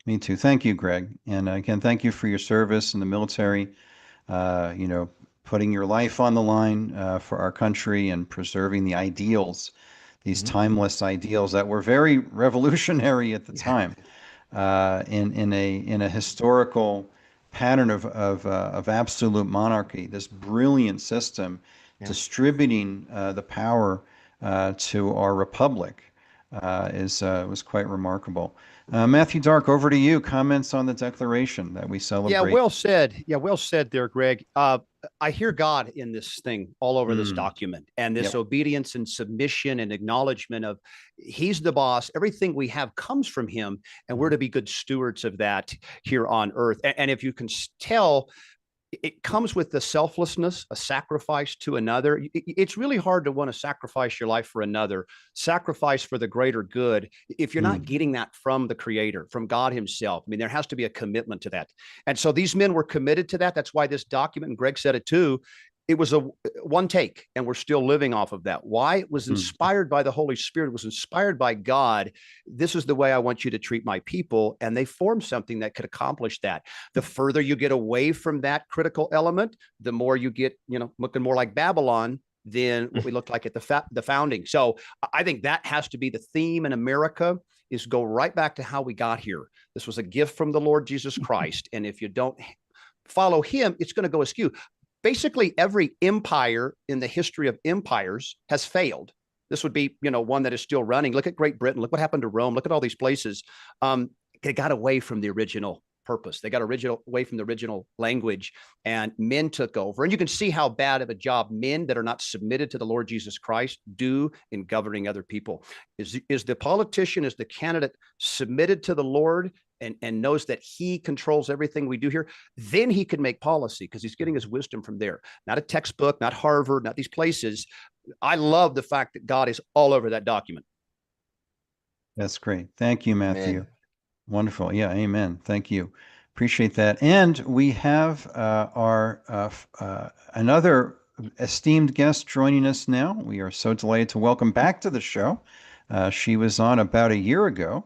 Me too. Thank you, Greg. And again, thank you for your service in the military, you know, putting your life on the line for our country and preserving the ideals, these Mhm. timeless ideals that were very revolutionary at the Yeah. time, in a historical pattern of absolute monarchy, this brilliant system Yeah. distributing the power to our republic is was quite remarkable. Matthew Dark, over to you. Comments on the declaration that we Yeah, celebrate. well said. Yeah, well said there, Greg. I hear God in this thing all over this Mm, document, and this yep. obedience and submission and acknowledgement of He's the boss. Everything we have comes from Him, and we're to be good stewards of that here on earth. And if you can tell, it comes with the selflessness, a sacrifice to another. It's really hard to want to sacrifice your life for another, sacrifice for the greater good, if you're not Mm, getting that from the Creator, from God Himself. I mean, there has to be a commitment to that. And so these men were committed to that. That's why this document, and Greg said it too, it was a one take, and we're still living off of that. Why? It was mm, inspired by the Holy Spirit, it was inspired by God. This is the way I want you to treat my people. And they formed something that could accomplish that. The further you get away from that critical element, the more you get, looking more like Babylon than what we looked like at the founding. So I think that has to be the theme in America, is go right back to how we got here. This was a gift from the Lord Jesus Christ. And if you don't follow Him, it's going to go askew. Basically, every empire in the history of empires has failed. This would be, one that is still running. Look at Great Britain. Look what happened to Rome. Look at all these places. They got away from the original purpose. They got away from the original language, and men took over. And you can see how bad of a job men that are not submitted to the Lord Jesus Christ do in governing other people. Is the politician, is the candidate submitted to the Lord and knows that He controls everything we do here? Then he can make policy, because he's getting his wisdom from there, not a textbook, not Harvard, not these places. I love the fact that God is all over that document. that's great. Thank you, Matthew. Man. Wonderful. Yeah, amen. Thank you. Appreciate that. And we have our another esteemed guest joining us now. We are so delighted to welcome back to the show. She was on about a year ago,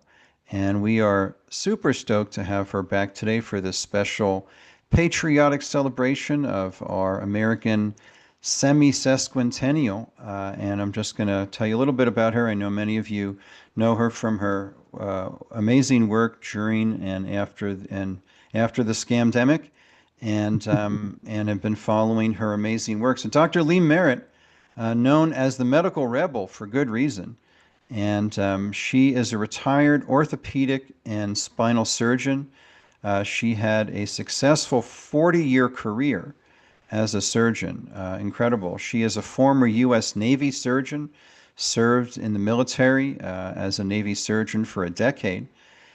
and we are super stoked to have her back today for this special patriotic celebration of our American semi-sesquicentennial. And I'm just going to tell you a little bit about her. I know many of you know her from her amazing work during and after the scamdemic, and have been following her amazing work. So Dr. Lee Merritt, known as the Medical Rebel for good reason, and she is a retired orthopedic and spinal surgeon. She had a successful 40-year career as a surgeon. Incredible. She is a former U.S. Navy surgeon served in the military as a Navy surgeon for a decade.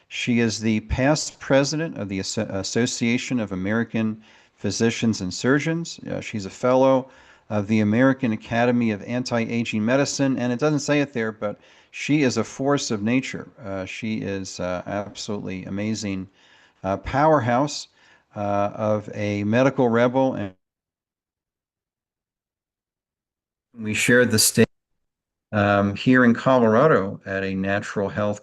She is the past president of the Association of American Physicians and Surgeons. She's a fellow of the American Academy of Anti-Aging Medicine, and it doesn't say it there, but she is a force of nature. She is absolutely amazing powerhouse of a medical rebel, and we shared the stage here in Colorado at a natural health.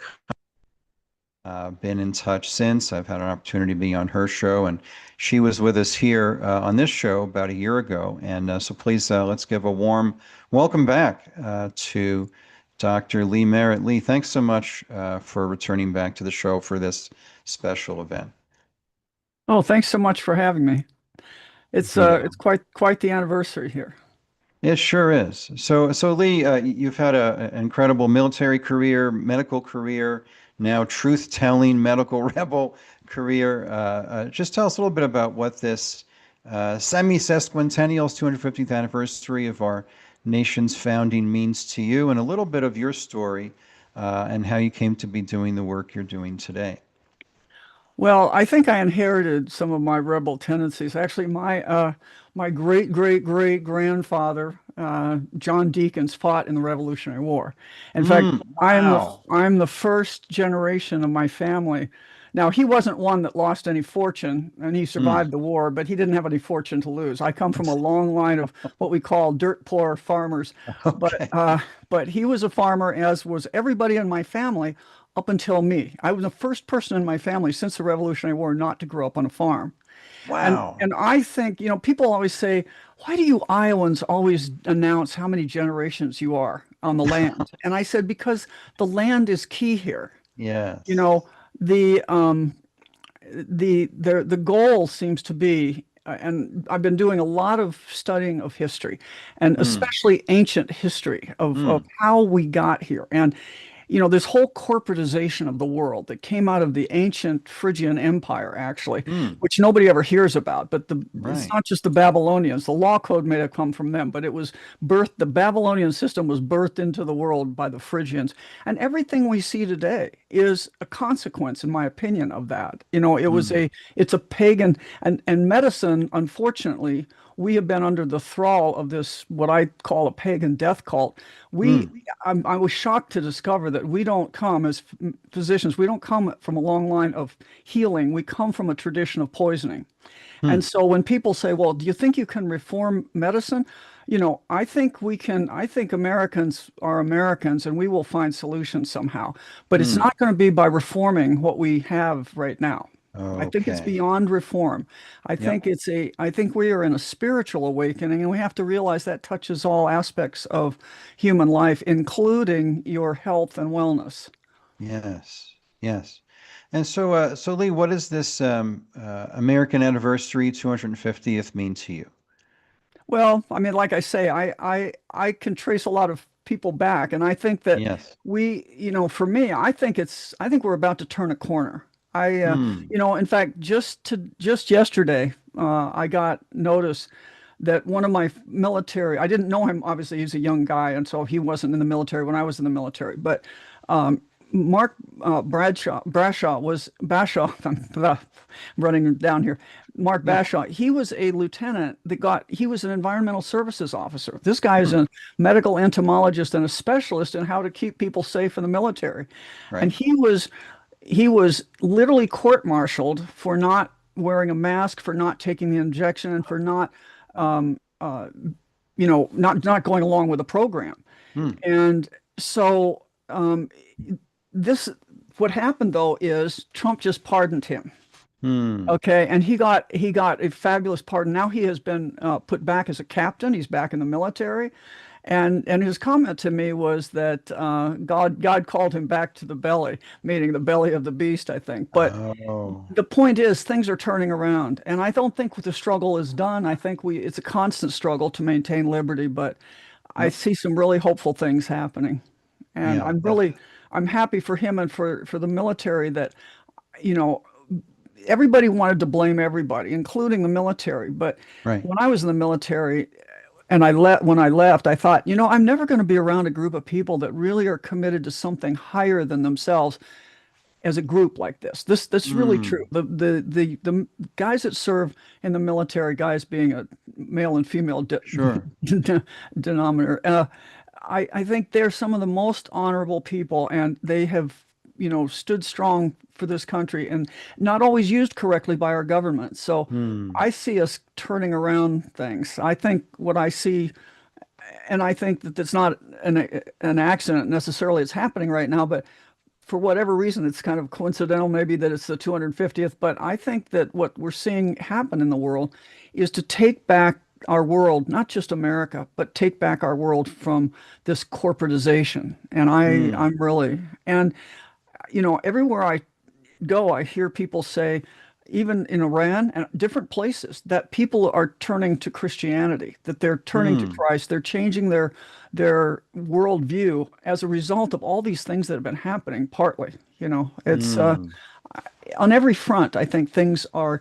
Been in touch since. I've had an opportunity to be on her show, and she was with us here on this show about a year ago. And so please, let's give a warm welcome back to Dr. Lee Merritt. Lee, thanks so much for returning back to the show for this special event. Oh, thanks so much for having me. It's quite the anniversary here. It sure is. So Lee, you've had an incredible military career, medical career, now truth-telling medical rebel career. Just tell us a little bit about what this semi-sesquicentennial 250th anniversary of our nation's founding means to you, and a little bit of your story and how you came to be doing the work you're doing today. Well, I think I inherited some of my rebel tendencies. Actually, my great grandfather, John Deakins, fought in the Revolutionary War. In fact, wow. I'm the first generation of my family. Now, he wasn't one that lost any fortune, and he survived the war, but he didn't have any fortune to lose. I come from a long line of what we call dirt poor farmers, Okay. but he was a farmer, as was everybody in my family up until me. I was the first person in my family since the Revolutionary War not to grow up on a farm. Wow. And I think, people always say, why do you Iowans always announce how many generations you are on the land? And I said, because the land is key here. Yes. The goal seems to be, and I've been doing a lot of studying of history, and especially ancient history of how we got here. And this whole corporatization of the world that came out of the ancient Phrygian Empire, actually, which nobody ever hears about. But it's not just the Babylonians. The law code may have come from them, but it was birthed. The Babylonian system was birthed into the world by the Phrygians. And everything we see today is a consequence, in my opinion, of that. It's a pagan, and medicine, unfortunately, we have been under the thrall of this, what I call a pagan death cult. I was shocked to discover that we don't come as physicians, we don't come from a long line of healing. We come from a tradition of poisoning. And so when people say, well, do you think you can reform medicine? I think we can. I think Americans are Americans, and we will find solutions somehow. But it's not going to be by reforming what we have right now. I think it's beyond reform. I think we are in a spiritual awakening, and we have to realize that touches all aspects of human life, including your health and wellness. Yes. Yes. And so Lee, what does this American anniversary 250th mean to you? Well, I mean, like I say, I can trace a lot of people back, and I think that for me, I think we're about to turn a corner. In fact, just yesterday, I got notice that one of my military, I didn't know him, obviously he's a young guy, and so he wasn't in the military when I was in the military, but Mark Bashaw was, I'm running down here, Mark Bashaw, he was a lieutenant he was an environmental services officer. This guy is a medical entomologist and a specialist in how to keep people safe in the military. Right. And he was literally court-martialed for not wearing a mask, for not taking the injection, and for not not going along with the program. And so what happened though is Trump just pardoned him. Okay, and he got a fabulous pardon. Now he has been put back as a captain. He's back in the military. And his comment to me was that God called him back to the belly, meaning the belly of the beast, I think. But the point is, things are turning around, and I don't think the struggle is done. I think it's a constant struggle to maintain liberty, but I see some really hopeful things happening, and I'm happy for him and for the military that, everybody wanted to blame everybody, including the military. But when I was in the military, And when I left, I thought, I'm never going to be around a group of people that really are committed to something higher than themselves as a group like this. That's really true. The guys that serve in the military, guys being a male and female Sure. denominator, I think they're some of the most honorable people, and they have, stood strong for this country and not always used correctly by our government. So I see us turning around things. I think what I see, and I think that it's not an accident necessarily, it's happening right now, but for whatever reason, it's kind of coincidental maybe that it's the 250th, but I think that what we're seeing happen in the world is to take back our world, not just America, but take back our world from this corporatization. And I'm really, and everywhere I go, I hear people say, even in Iran and different places, that people are turning to Christianity, that they're turning to Christ, they're changing their worldview as a result of all these things that have been happening. Partly, it's on every front. I think things are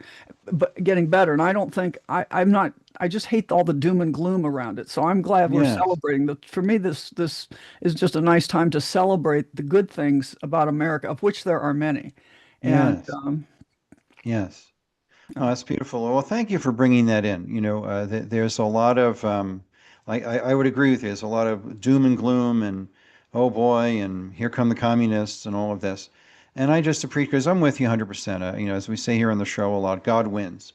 getting better, and I don't think I'm not. I just hate all the doom and gloom around it. So I'm glad we're Yes. celebrating. For me, this is just a nice time to celebrate the good things about America, of which there are many. And Yes. Yes. Oh, that's beautiful. Well, thank you for bringing that in. There's a lot of, I would agree with you. There's a lot of doom and gloom and, oh boy, and here come the communists and all of this. And I just appreciate, because I'm with you 100%. As we say here on the show a lot, God wins.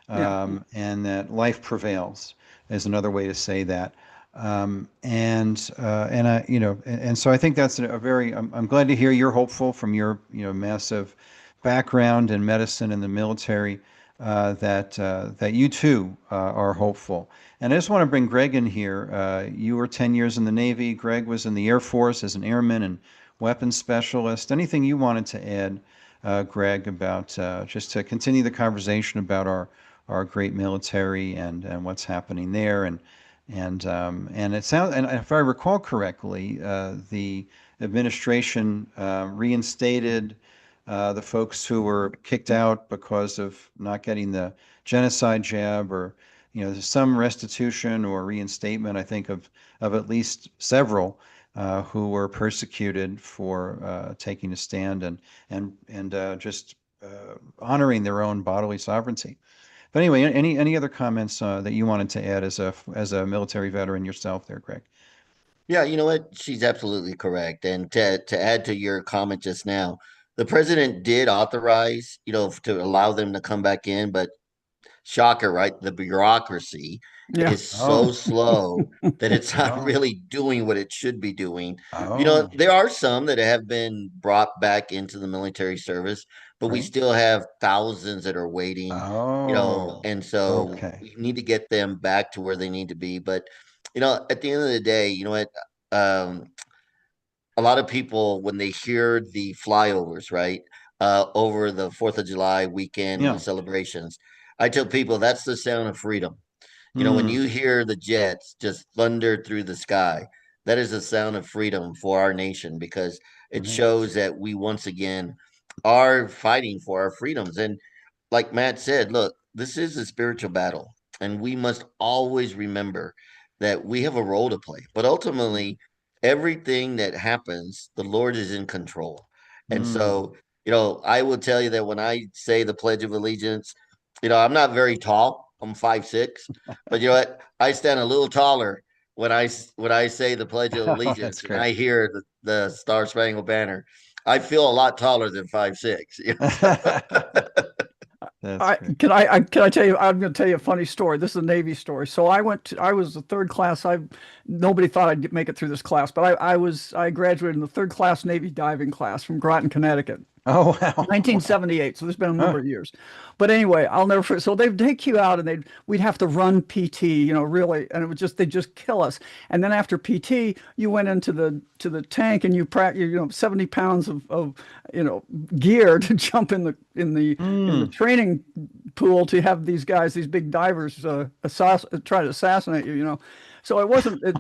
Yeah. And that life prevails is another way to say that. And so I think that's a very, I'm glad to hear you're hopeful from your, massive background in medicine and the military, that you too are hopeful. And I just want to bring Greg in here. You were 10 years in the Navy. Greg was in the Air Force as an airman and weapons specialist. Anything you wanted to add, Greg, about just to continue the conversation about our great military and what's happening there, and it sounds, and if I recall correctly, the administration reinstated the folks who were kicked out because of not getting the genocide jab, or there's some restitution or reinstatement, I think, of at least several who were persecuted for taking a stand and just honoring their own bodily sovereignty. But anyway, any other comments that you wanted to add as a military veteran yourself there, Greg? Yeah, you know what? She's absolutely correct. And to add to your comment just now, the president did authorize, to allow them to come back in, but shocker, right? The bureaucracy Yeah. is so Oh. slow that it's not Oh. really doing what it should be doing. Oh, There are some that have been brought back into the military service, but we right. still have thousands that are waiting, Oh, and so okay. we need to get them back to where they need to be. But, at the end of the day, you know what? Um, a lot of people, when they hear the flyovers, right, over the 4th of July weekend and Yeah. the celebrations, I tell people that's the sound of freedom. When Mm, you hear the jets just thunder through the sky, that is the sound of freedom for our nation, because it right. shows that we once again are fighting for our freedoms. And like Matt said, look, this is a spiritual battle, and we must always remember that we have a role to play. But ultimately, everything that happens, the Lord is in control. And Mm. so, I will tell you that when I say the Pledge of Allegiance, I'm not very tall. I'm 5'6", but you know what? I stand a little taller when I say the Pledge of Oh, Allegiance that's and great. I hear the Star Spangled Banner. I feel a lot taller than 5'6". That's great. Can I tell you, I'm going to tell you a funny story. This is a Navy story. So I was the third class. Nobody thought I'd make it through this class, but I graduated in the third class Navy diving class from Groton, Connecticut. Oh, wow. 1978. So there's been a number Huh. of years. But anyway, I'll never forget. So they'd take you out and we'd have to run PT, really, and they'd just kill us. And then after PT, you went into the tank and you practice, 70 pounds of gear to jump in the training pool to have these big divers try to assassinate you. So it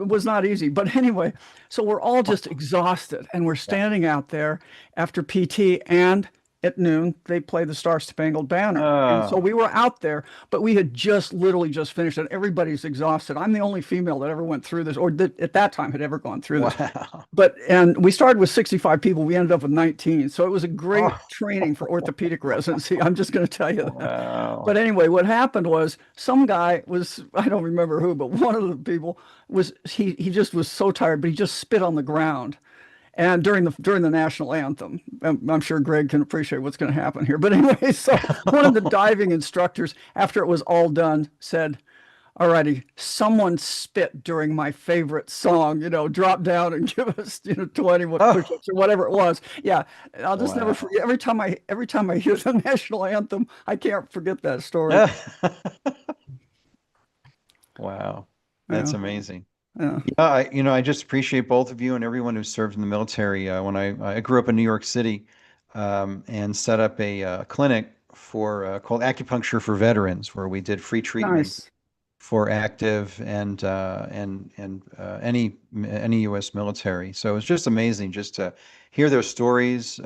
was not easy. But anyway, so we're all just exhausted and we're standing out there after PT, and at noon, they play the Star Spangled Banner. And so Oh, we were out there, but we had just literally just finished it. Everybody's exhausted. I'm the only female that ever went through this, or that at that time had ever gone through this. wow. And we started with 65 people. We ended up with 19. So it was a great Oh, training for orthopedic residency. I'm just going to tell you that. wow. But anyway, what happened was some guy was, I don't remember who, but one of the people was, he just was so tired, but he just spit on the ground. And during the national anthem, I'm sure Greg can appreciate what's going to happen here. But anyway, so one of the diving instructors, after it was all done, said, "All righty, someone spit during my favorite song. Drop down and give us 20 Oh, push-ups or whatever it was." Yeah, I'll just never wow. forget. Every time I hear the national anthem, I can't forget that story. Wow. That's Yeah, amazing. yeah, Yeah, I just appreciate both of you and everyone who served in the military. When I grew up in New York City, and set up a clinic for called Acupuncture for Veterans, where we did free treatment nice. for active and any U.S. military. So it's just amazing just to hear their stories.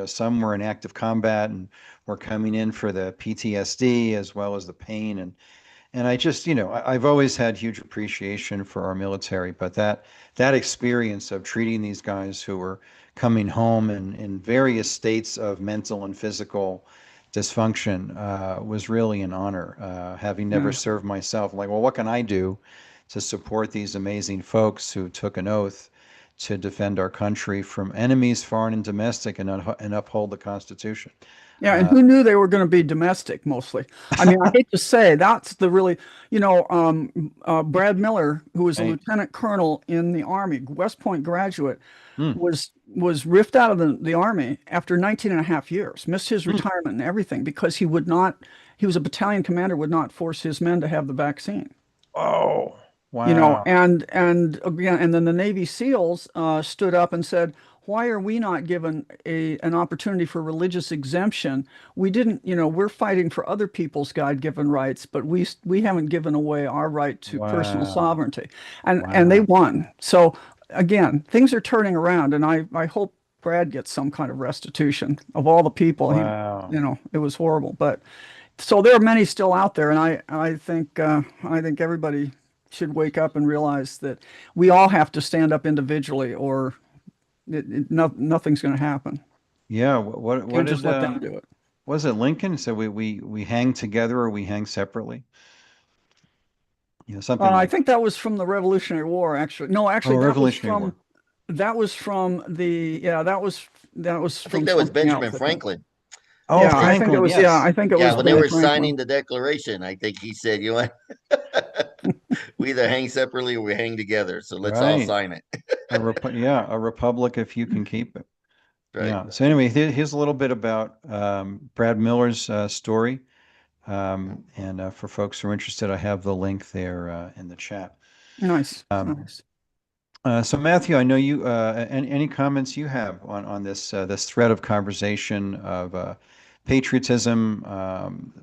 Some were in active combat and were coming in for the PTSD as well as the pain and I just, I've always had huge appreciation for our military, but that experience of treating these guys who were coming home in various states of mental and physical dysfunction was really an honor. Having never Yeah. served myself, like, well, what can I do to support these amazing folks who took an oath to defend our country from enemies, foreign and domestic, and uphold the Constitution? Yeah, and Uh, who knew they were going to be domestic mostly? I mean, I hate to say that's the really, Brad Miller, who was a right. lieutenant colonel in the Army, West Point graduate, Mm, was ripped out of the Army after 19 and a half years, missed his mm. retirement and everything because he was a battalion commander, would not force his men to have the vaccine. Oh, wow. And again, and then the Navy SEALs stood up and said, "Why are we not given an opportunity for religious exemption? We didn't, we're fighting for other people's God-given rights, but we haven't given away our right to personal Wow. sovereignty." And they Wow. won. So again, things are turning around, and I hope Brad gets some kind of restitution of all the people. Wow. It was horrible, but so there are many still out there, and I think everybody should wake up and realize that we all have to stand up individually, or nothing's going to happen. Yeah. What Can't did just let them do it. was it Lincoln said we hang together or we hang separately? Something I like think that was from the Revolutionary War, actually. No, oh, actually, Revolutionary War. that was from the yeah, that was I from think that was something else, Benjamin I think. Franklin. Oh, Yeah, I think it Franklin, was. yes. Yeah, I think it Yeah, was when they Ben were Franklin. signing the Declaration, I think he said, we either hang separately or we hang together. So let's all Right. sign it. A republic if you can keep it. Right. Yeah. So anyway, here's a little bit about Brad Miller's story. And for folks who are interested, I have the link there in the chat. Nice, Um, nice. So Matthew, I know you. Any comments you have on this thread of conversation of patriotism,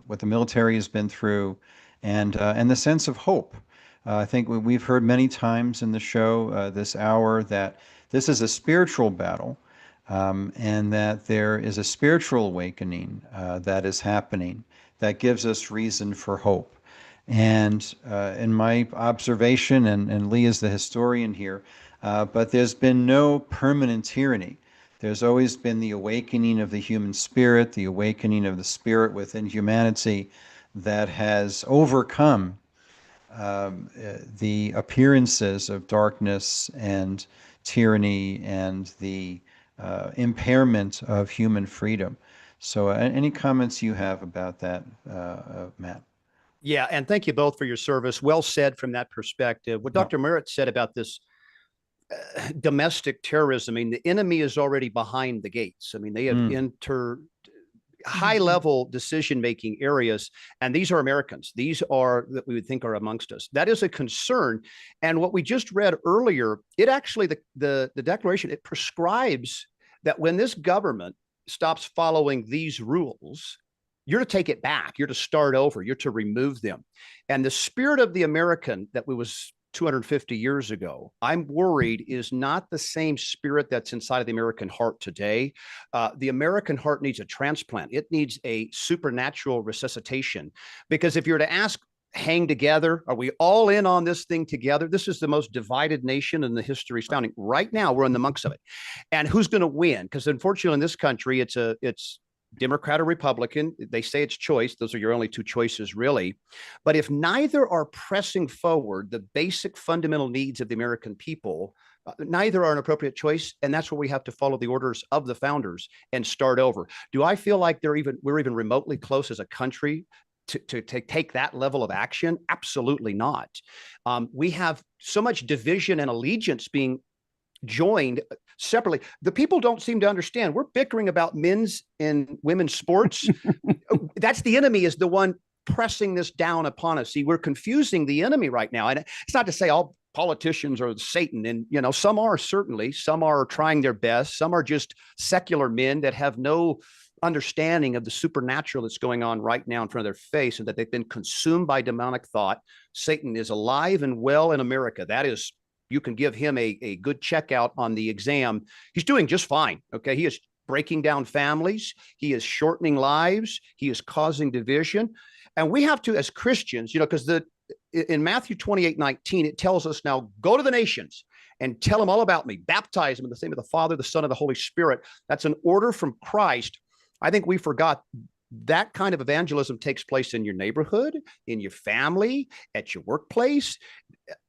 what the military has been through, and the sense of hope. I think we've heard many times in the show this hour that this is a spiritual battle, and that there is a spiritual awakening that is happening that gives us reason for hope. And in my observation, and Lee is the historian here, but there's been no permanent tyranny. There's always been the awakening of the human spirit, the awakening of the spirit within humanity that has overcome the appearances of darkness and tyranny and the impairment of human freedom. So, any comments you have about that, Matt? Yeah, and thank you both for your service. Well said from that perspective. What Yeah. Dr. Merritt said about this domestic terrorism, I mean, the enemy is already behind the gates. I mean, they have entered high level decision making areas, and these are Americans. These are that we would think are amongst us. That is a concern. And what we just read earlier, it actually the declaration, it prescribes that when this government stops following these rules, you're to take it back. You're to start over. You're to remove them. And the spirit of the American that we was 250 years ago. I'm worried is not the same spirit that's inside of the American heart today. The American heart needs a transplant. It needs a supernatural resuscitation. Because if you're to ask, hang together, are we all in on this thing together? This is the most divided nation in the history of founding. Right now, we're in the monks of it. And who's going to win? Because unfortunately, in this country, it's Democrat or Republican. They say it's choice. Those are your only two choices, really. But if neither are pressing forward the basic fundamental needs of the American people, neither are an appropriate choice. And that's where we have to follow the orders of the founders and start over. Do I feel like we're even remotely close as a country to take that level of action? Absolutely not. We have so much division and allegiance being joined separately. The people don't seem to understand. We're bickering about men's and women's sports. That's the enemy, is the one pressing this down upon us. See, we're confusing the enemy right now. And it's not to say all politicians are Satan. And, some are, certainly. Some are trying their best. Some are just secular men that have no understanding of the supernatural that's going on right now in front of their face, and that they've been consumed by demonic thought. Satan is alive and well in America. That is, you can give him a good checkout on the exam. He's doing just fine. Okay. He is breaking down families. He is shortening lives. He is causing division. And we have to, as Christians, because in Matthew 28:19, it tells us, now go to the nations and tell them all about me. Baptize them in the name of the Father, the Son, and the Holy Spirit. That's an order from Christ. I think we forgot that kind of evangelism takes place in your neighborhood, in your family, at your workplace.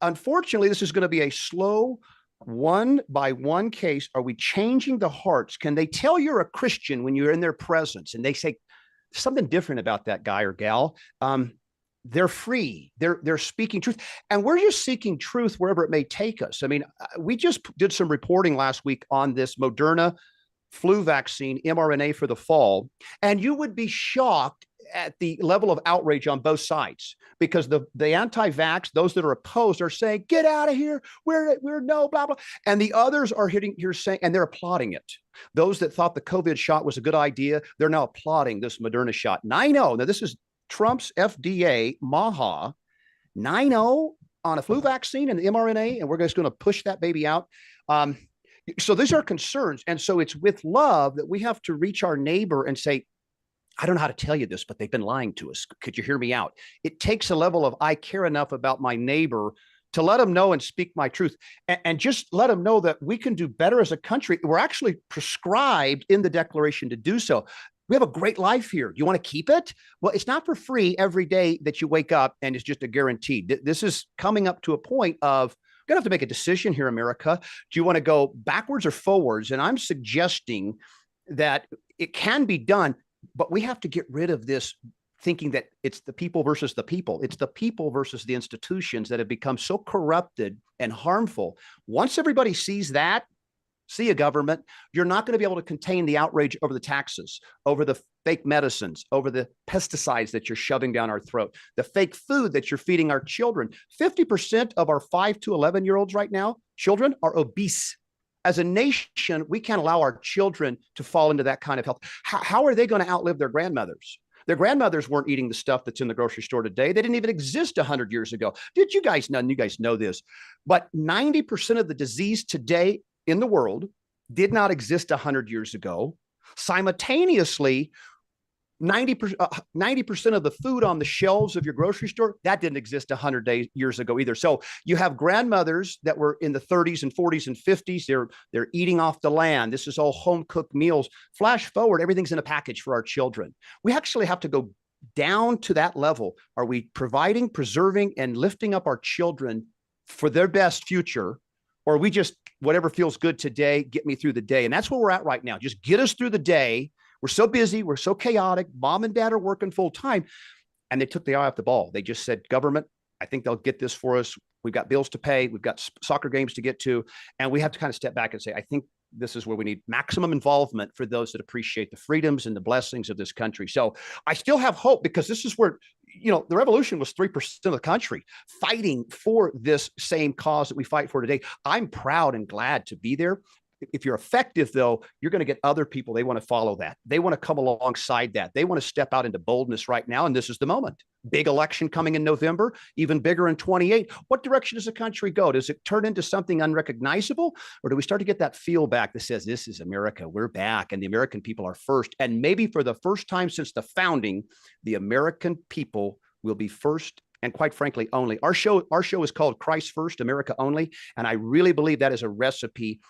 Unfortunately, this is going to be a slow, one by one case. Are we changing the hearts? Can they tell you're a Christian when you're in their presence and they say something different about that guy or gal? They're free. They're speaking truth. And we're just seeking truth wherever it may take us. I mean, we just did some reporting last week on this Moderna flu vaccine, mRNA, for the fall. And you would be shocked at the level of outrage on both sides, because the anti-vax, those that are opposed, are saying, get out of here. We're no, blah, blah. And the others are here saying, and they're applauding it. Those that thought the COVID shot was a good idea, they're now applauding this Moderna shot. 9-0. Now, this is Trump's FDA, MAHA, 9-0 on a flu vaccine and the mRNA, and we're just going to push that baby out. So these are concerns. And so it's with love that we have to reach our neighbor and say, I don't know how to tell you this, but they've been lying to us. Could you hear me out? It takes a level of, I care enough about my neighbor to let them know and speak my truth, and just let them know that we can do better as a country. We're actually prescribed in the Declaration to do so. We have a great life here. You want to keep it? Well, it's not for free every day that you wake up, and it's just a guarantee. This is coming up to a point of, we're going to have to make a decision here, America. Do you want to go backwards or forwards? And I'm suggesting that it can be done, but we have to get rid of this thinking that it's the people versus the people. It's the people versus the institutions that have become so corrupted and harmful. Once everybody sees that, see a government, you're not going to be able to contain the outrage over the taxes, over the fake medicines, over the pesticides that you're shoving down our throat, the fake food that you're feeding our children. 50% of our 5 to 11-year-olds right now, children, are obese. As a nation, we can't allow our children to fall into that kind of health. How are they going to outlive their grandmothers? Their grandmothers weren't eating the stuff that's in the grocery store today. They didn't even exist 100 years ago. Did you guys know? You guys know this, but 90% of the disease today in the world did not exist 100 years ago. Simultaneously, 90% of the food on the shelves of your grocery store, that didn't exist 100 years ago either. So you have grandmothers that were in the 30s and 40s and 50s. They're eating off the land. This is all home cooked meals. Flash forward, everything's in a package for our children. We actually have to go down to that level. Are we providing, preserving, and lifting up our children for their best future? Or are we just, whatever feels good today, get me through the day? And that's where we're at right now. Just get us through the day. We're so busy. We're so chaotic. Mom and dad are working full time. And they took the eye off the ball. They just said, government, I think they'll get this for us. We've got bills to pay. We've got soccer games to get to. And we have to kind of step back and say, I think this is where we need maximum involvement for those that appreciate the freedoms and the blessings of this country. So I still have hope, because this is where, the revolution was 3% of the country fighting for this same cause that we fight for today. I'm proud and glad to be there. if you're effective, though, you're going to get other people. They want to follow that. They want to come alongside that. They want to step out into boldness right now. And this is the moment. Big election coming in November, even bigger in 28. What direction does the country go? Does it turn into something unrecognizable? Or do we start to get that feel back that says, this is America, we're back, and the American people are first? And maybe for the first time since the founding, the American people will be first, and quite frankly, only. Our show is called Christ First, America Only. And I really believe that is a recipe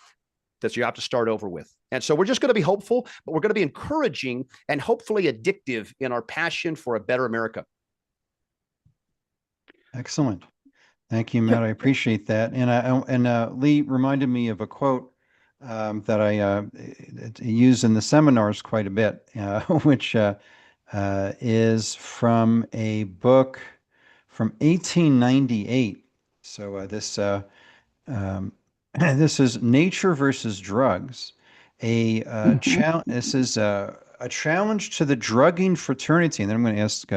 that you have to start over with. And so we're just going to be hopeful, but we're going to be encouraging and hopefully addictive in our passion for a better America. Excellent. Thank you, Matt. I appreciate that. And Lee reminded me of a quote that I use in the seminars quite a bit, which is from a book from 1898. So this is Nature versus Drugs. This is a challenge to the drugging fraternity. And then I'm going to ask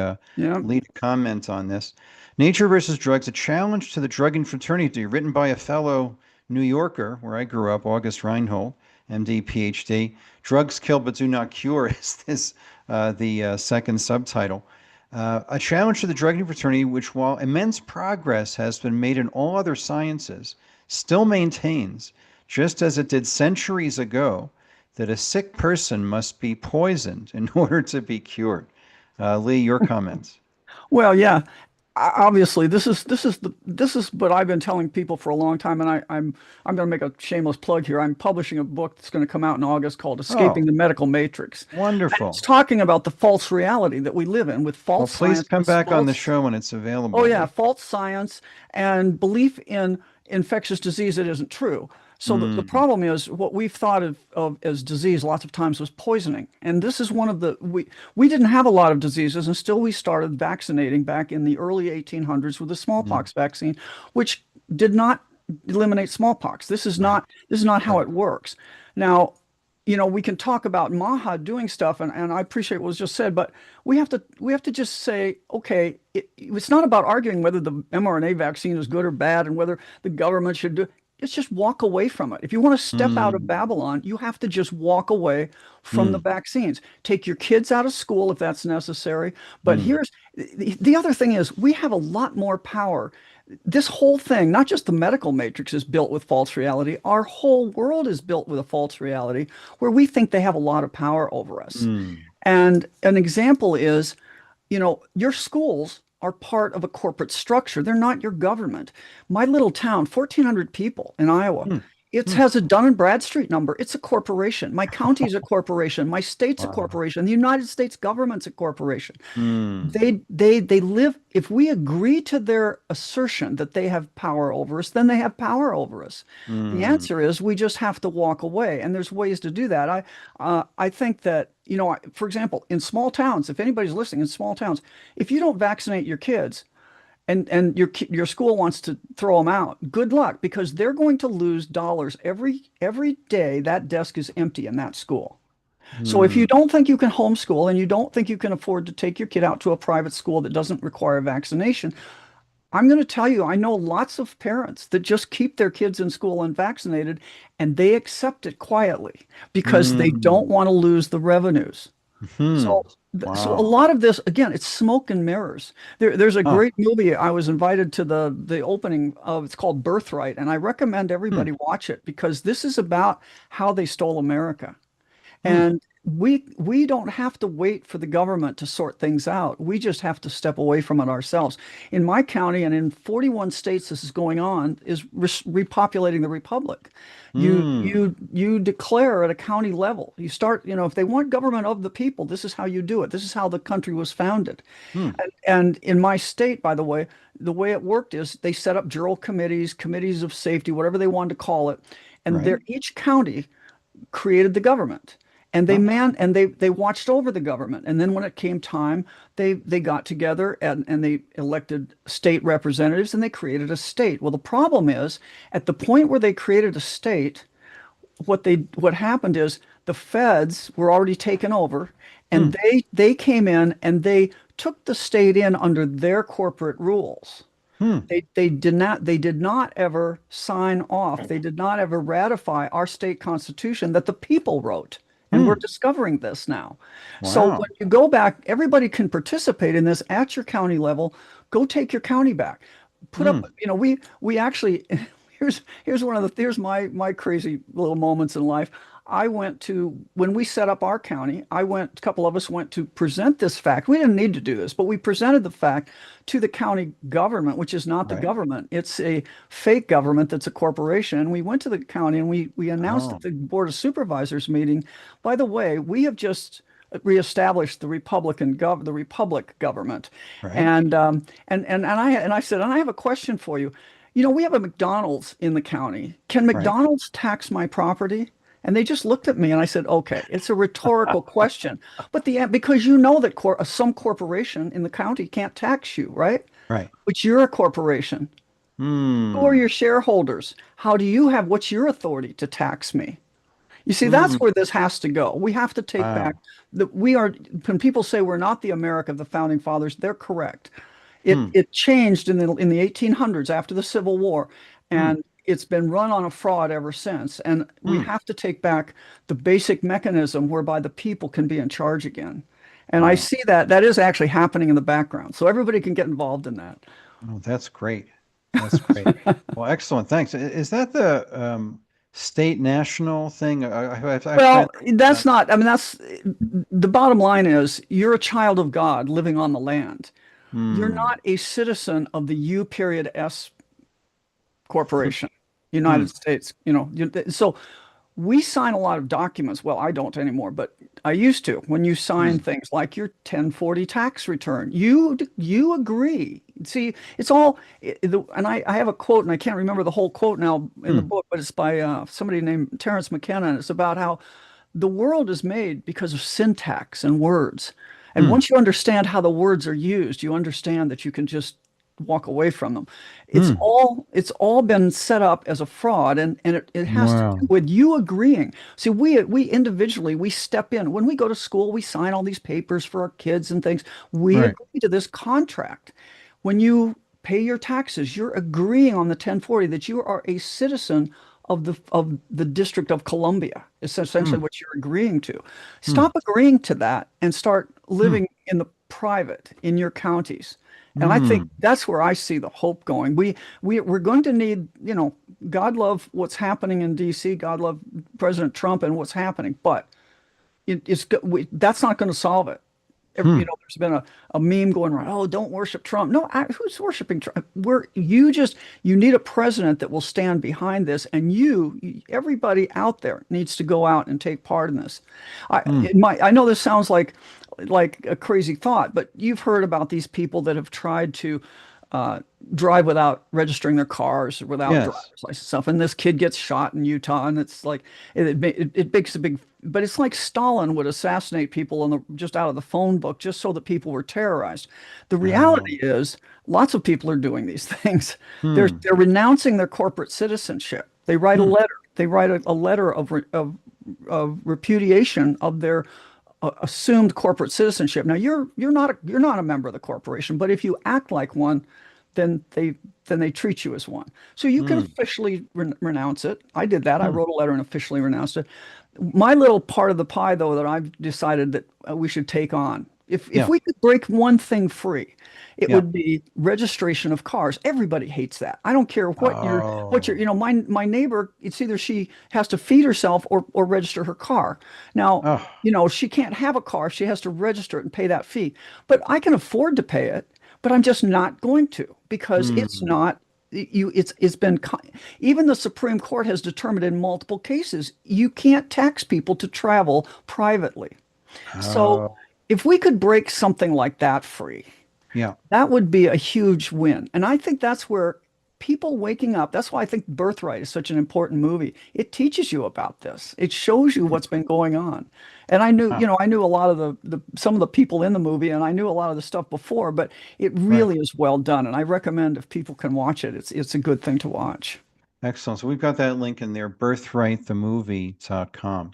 Lee to comment on this. Nature versus Drugs, a challenge to the drugging fraternity, written by a fellow New Yorker, where I grew up, August Reinhold, MD, PhD. Drugs kill but do not cure is the second subtitle. A challenge to the drugging fraternity, which, while immense progress has been made in all other sciences, still maintains, just as it did centuries ago, that a sick person must be poisoned in order to be cured. Lee, your comments. Well, yeah. Obviously, this is what I've been telling people for a long time, and I'm going to make a shameless plug here. I'm publishing a book that's going to come out in August called "Escaping the Medical Matrix." Wonderful. And it's talking about the false reality that we live in with false science. Please come back on the show when it's available. Oh yeah, false science and belief in infectious disease that isn't true. So the problem is what we've thought of as disease lots of times was poisoning. And this is one of the, we didn't have a lot of diseases until we started vaccinating back in the early 1800s with the smallpox vaccine, which did not eliminate smallpox. This is not how it works. Now, you know, we can talk about MAHA doing stuff, and I appreciate what was just said, but we have to just say, okay, it's not about arguing whether the mRNA vaccine is good or bad and whether the government should do. It's just walk away from it. If you want to step out of Babylon, you have to just walk away from the vaccines. Take your kids out of school if that's necessary. But here's the other thing is we have a lot more power. This whole thing, not just the medical matrix, is built with false reality. Our whole world is built with a false reality where we think they have a lot of power over us. And an example is, you know, your schools are part of a corporate structure. They're not your government. My little town, 1,400 people in Iowa, it has a Dun & Bradstreet number. It's a corporation. My county's a corporation. My state's a corporation. The United States government's a corporation. They live, if we agree to their assertion that they have power over us, then they have power over us. The answer is we just have to walk away. And there's ways to do that. I think that, you know, for example, in small towns, if anybody's listening, in small towns, if you don't vaccinate your kids, and your school wants to throw them out, good luck, because they're going to lose dollars every day that desk is empty in that school. So if you don't think you can homeschool and you don't think you can afford to take your kid out to a private school that doesn't require vaccination, I'm going to tell you, I know lots of parents that just keep their kids in school unvaccinated, and they accept it quietly because they don't want to lose the revenues. So a lot of this, again, it's smoke and mirrors. There's a great movie. I was invited to the opening of, it's called Birthright, and I recommend everybody watch it because this is about how they stole America. And we don't have to wait for the government to sort things out. We just have to step away from it ourselves. In my county and in 41 states this is going on is repopulating the republic. You declare at a county level. You start, you know, if they want government of the people, this is how you do it. This is how the country was founded. And in my state, by the way it worked is they set up jural committees, committees of safety, whatever they wanted to call it. And each county created the government. And they watched over the government. And then when it came time, they got together and they elected state representatives and they created a state. Well, the problem is at the point where they created a state, what happened is the feds were already taken over and they came in and they took the state in under their corporate rules. Hmm. They did not ever sign off. They did not ever ratify our state constitution that the people wrote. And we're Hmm. discovering this now. So Wow. when you go back, everybody can participate in this at your county level. Go take your county back. Put Hmm. up, we actually here's one of the here's my crazy little moments in life. I went to when we set up our county, a couple of us went to present this fact. We didn't need to do this, but we presented the fact to the county government, which is not the Right. government. It's a fake government that's a corporation. And we went to the county and we announced Oh. at the Board of Supervisors meeting, by the way, we have just reestablished the the Republic government. Right. And I said, and I have a question for you. We have a McDonald's in the county. Can Right. McDonald's tax my property? And they just looked at me and I said, okay, it's a rhetorical question. But because that some corporation in the county can't tax you, right? Right. But you're a corporation. Hmm. Who are your shareholders? What's your authority to tax me? You see, that's Hmm. where this has to go. We have to take Wow. back when people say we're not the America of the founding fathers, they're correct. Hmm. It changed in the 1800s after the Civil War, Hmm. and it's been run on a fraud ever since. And we Hmm. have to take back the basic mechanism whereby the people can be in charge again. And Wow. I see that is actually happening in the background. So everybody can get involved in that. Oh, that's great. That's great. Well, excellent. Thanks. Is that the state national thing? I've Well, tried- that's not, I mean, that's the bottom line is you're a child of God living on the land. You're Hmm. not a citizen of the U.S. corporation, United States. So we sign a lot of documents. Well, I don't anymore, but I used to. When you sign things like your 1040 tax return, you agree. See, it's all, and I have a quote, and I can't remember the whole quote now in the book, but it's by somebody named Terence McKenna, and it's about how the world is made because of syntax and words. And once you understand how the words are used, you understand that you can just walk away from them. It's all been set up as a fraud, and it has to Wow. do with you agreeing. See, we individually we step in. When we go to school, we sign all these papers for our kids and things. We Right. agree to this contract. When you pay your taxes, you're agreeing on the 1040 that you are a citizen of the District of Columbia. It's essentially what you're agreeing to. Stop agreeing to that and start living in the private in your counties. And I think that's where I see the hope going. We're going to need, God love what's happening in DC, God love President Trump and what's happening, but that's not going to solve it. There's been a meme going around, oh, don't worship Trump. No, who's worshiping Trump? You need a president that will stand behind this, and everybody out there needs to go out and take part in this. I know this sounds like a crazy thought, but you've heard about these people that have tried to drive without registering their cars, without Yes. driver's license stuff. And this kid gets shot in Utah, and it's like it makes a big. But it's like Stalin would assassinate people just out of the phone book, just so that people were terrorized. The reality is, lots of people are doing these things. They're renouncing their corporate citizenship. They write a letter. They write a letter of repudiation of their assumed corporate citizenship. Now you're not a member of the corporation, but if you act like one, then they treat you as one. So you can officially renounce it. I did that. I wrote a letter and officially renounced it. My little part of the pie, though, that I've decided that we should take on, if we could break one thing free, it would be registration of cars. Everybody hates that. I don't care what you're, my neighbor, it's either she has to feed herself or register her car. Now, she can't have a car. She has to register it and pay that fee. But I can afford to pay it, but I'm just not going to, because it's not it's been, even the Supreme Court has determined in multiple cases, you can't tax people to travel privately. So if we could break something like that free, that would be a huge win. And I think that's where people waking up, that's why I think Birthright is such an important movie. It teaches you about this. It shows you what's been going on. And I knew, I knew a lot of some of the people in the movie, and I knew a lot of the stuff before, but it really is well done. And I recommend, if people can watch it, it's a good thing to watch. Excellent. So we've got that link in there, birthrightthemovie.com.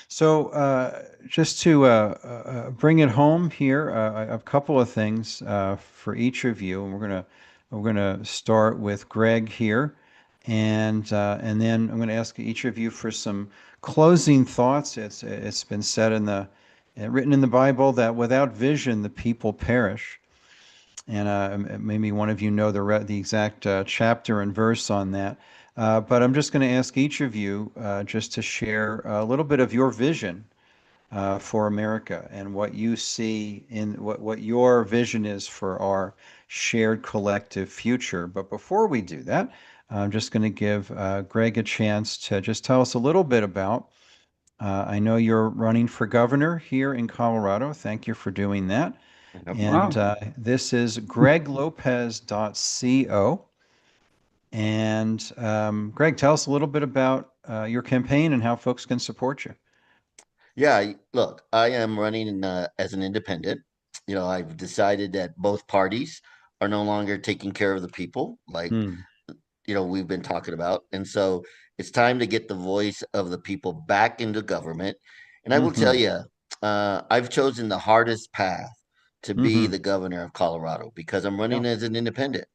So just to bring it home here, a couple of things for each of you, and we're going to We're going to start with Greg here, and then I'm going to ask each of you for some closing thoughts. It's been said written in the Bible that without vision the people perish, and maybe one of you know the exact chapter and verse on that. But I'm just going to ask each of you just to share a little bit of your vision for America and what you see in what your vision is for our shared collective future. But before we do that, I'm just going to give Greg a chance to just tell us a little bit about. I know you're running for governor here in Colorado. Thank you for doing that. And this is greglopez.co. And Greg, tell us a little bit about your campaign and how folks can support you. Yeah, look, I am running as an independent. You know, I've decided that both parties are no longer taking care of the people, like, we've been talking about. And so it's time to get the voice of the people back into government. And I will tell you, I've chosen the hardest path to be the governor of Colorado because I'm running as an independent.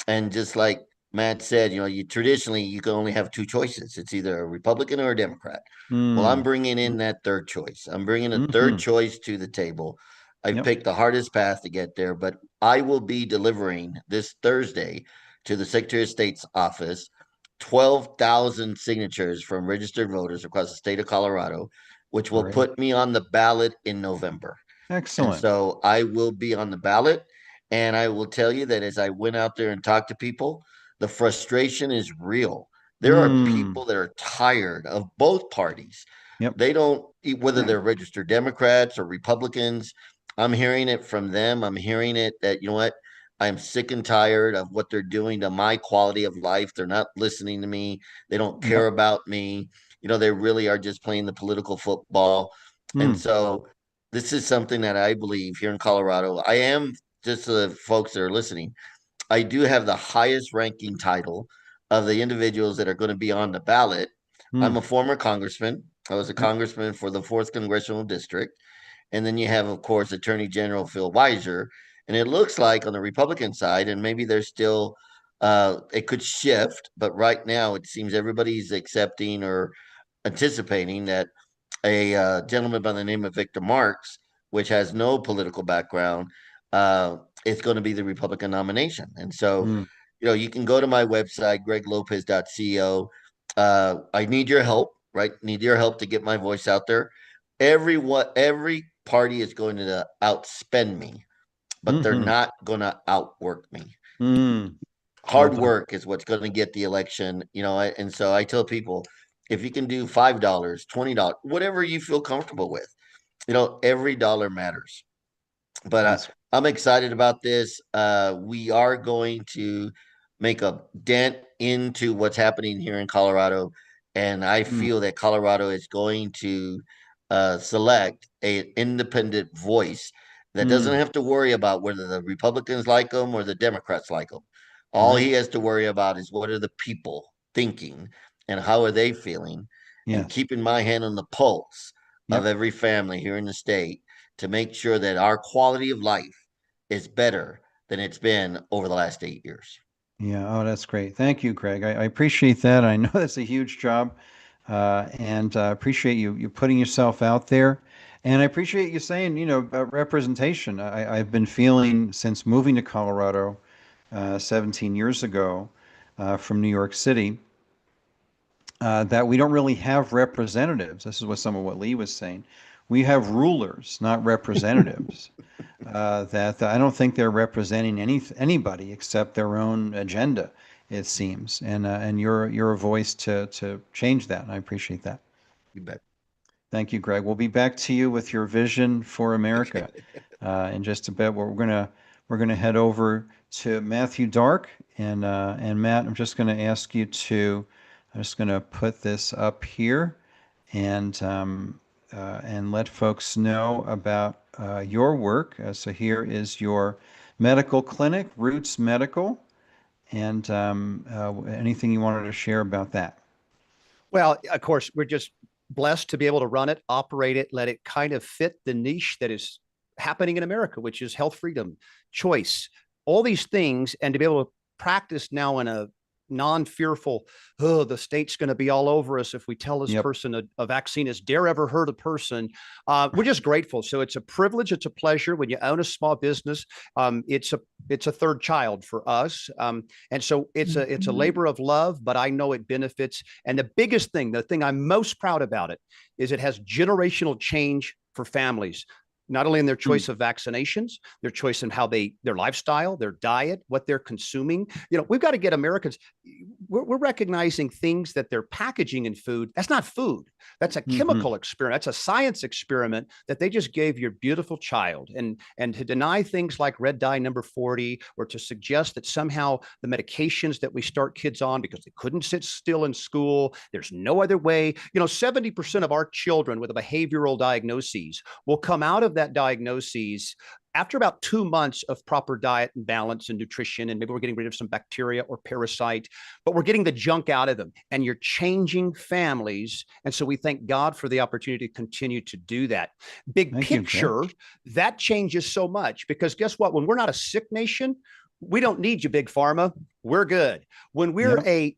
And just like Matt said, you traditionally you can only have two choices. It's either a Republican or a Democrat. Well, I'm bringing in that third choice. I'm bringing a third choice to the table. I've picked the hardest path to get there, but I will be delivering this Thursday to the Secretary of State's office 12,000 signatures from registered voters across the state of Colorado, which will put me on the ballot in November. Excellent. And so I will be on the ballot. And I will tell you that as I went out there and talked to people, the frustration is real. There are people that are tired of both parties. They don't, whether they're registered Democrats or Republicans, I'm hearing it from them. I'm hearing it that, you know what, I'm sick and tired of what they're doing to my quality of life. They're not listening to me. They don't care about me. They really are just playing the political football. And so this is something that I believe here in Colorado, I am, just to the folks that are listening, I do have the highest ranking title of the individuals that are going to be on the ballot. I'm a former congressman. I was a congressman for the 4th Congressional District. And then you have, of course, Attorney General Phil Weiser. And it looks like on the Republican side, and maybe there's still, it could shift, but right now it seems everybody's accepting or anticipating that a gentleman by the name of Victor Marx, which has no political background, it's going to be the Republican nomination. And so, you can go to my website, greglopez.co. I need your help, right? Need your help to get my voice out there. Every party is going to outspend me, but they're not going to outwork me. Hard work is what's going to get the election, and so I tell people, if you can do $5, $20, whatever you feel comfortable with, every dollar matters. But I'm excited about this. We are going to make a dent into what's happening here in Colorado. And I feel that Colorado is going to select an independent voice that doesn't have to worry about whether the Republicans like them or the Democrats like them. All he has to worry about is what are the people thinking and how are they feeling, and keeping my hand on the pulse of every family here in the state to make sure that our quality of life is better than it's been over the last 8 years. Yeah. Oh, that's great. Thank you, Greg. I appreciate that. I know that's a huge job, and appreciate you putting yourself out there. And I appreciate you saying, about representation. I've been feeling since moving to Colorado 17 years ago from New York City that we don't really have representatives. This is what Lee was saying. We have rulers, not representatives. That I don't think they're representing anybody except their own agenda, it seems. And you're a voice to change that, and I appreciate that. You bet. Thank you, Greg. We'll be back to you with your vision for America in just a bit. We're gonna head over to Matthew Dark, and Matt, I'm just gonna ask you to. I'm just gonna put this up here, and let folks know about your work. So here is your medical clinic, Roots Medical, and anything you wanted to share about that. Well, of course, we're just blessed to be able to run it, operate it, let it kind of fit the niche that is happening in America, which is health freedom, choice, all these things, and to be able to practice now in a non-fearful, oh, the state's going to be all over us if we tell this person a vaccine is dare ever hurt a person. We're just grateful. So it's a privilege. It's a pleasure when you own a small business. It's a third child for us. And so it's a labor of love, but I know it benefits. And the biggest thing, the thing I'm most proud about it, is it has generational change for families. Not only in their choice of vaccinations, their choice in how their lifestyle, their diet, what they're consuming. We've got to get Americans. We're recognizing things that they're packaging in food. That's not food. That's a chemical experiment. That's a science experiment that they just gave your beautiful child. And to deny things like red dye number 40, or to suggest that somehow the medications that we start kids on because they couldn't sit still in school, there's no other way. 70% of our children with a behavioral diagnoses will come out of that diagnoses after about 2 months of proper diet and balance and nutrition, and maybe we're getting rid of some bacteria or parasite, but we're getting the junk out of them, and you're changing families. And so we thank God for the opportunity to continue to do that. Big picture, that changes so much, because guess what? When we're not a sick nation, we don't need you, big pharma. We're good. When we're a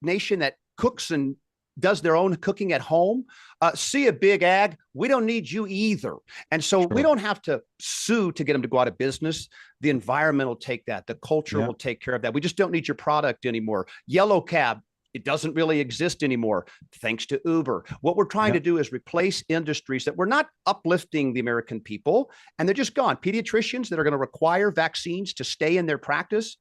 nation that cooks and does their own cooking at home, see a big ag, we don't need you either. And so we don't have to sue to get them to go out of business. The environment will take that. The culture will take care of that. We just don't need your product anymore. Yellow cab, it doesn't really exist anymore, thanks to Uber. What we're trying to do is replace industries that were not uplifting the American people, and they're just gone. Pediatricians that are going to require vaccines to stay in their practice,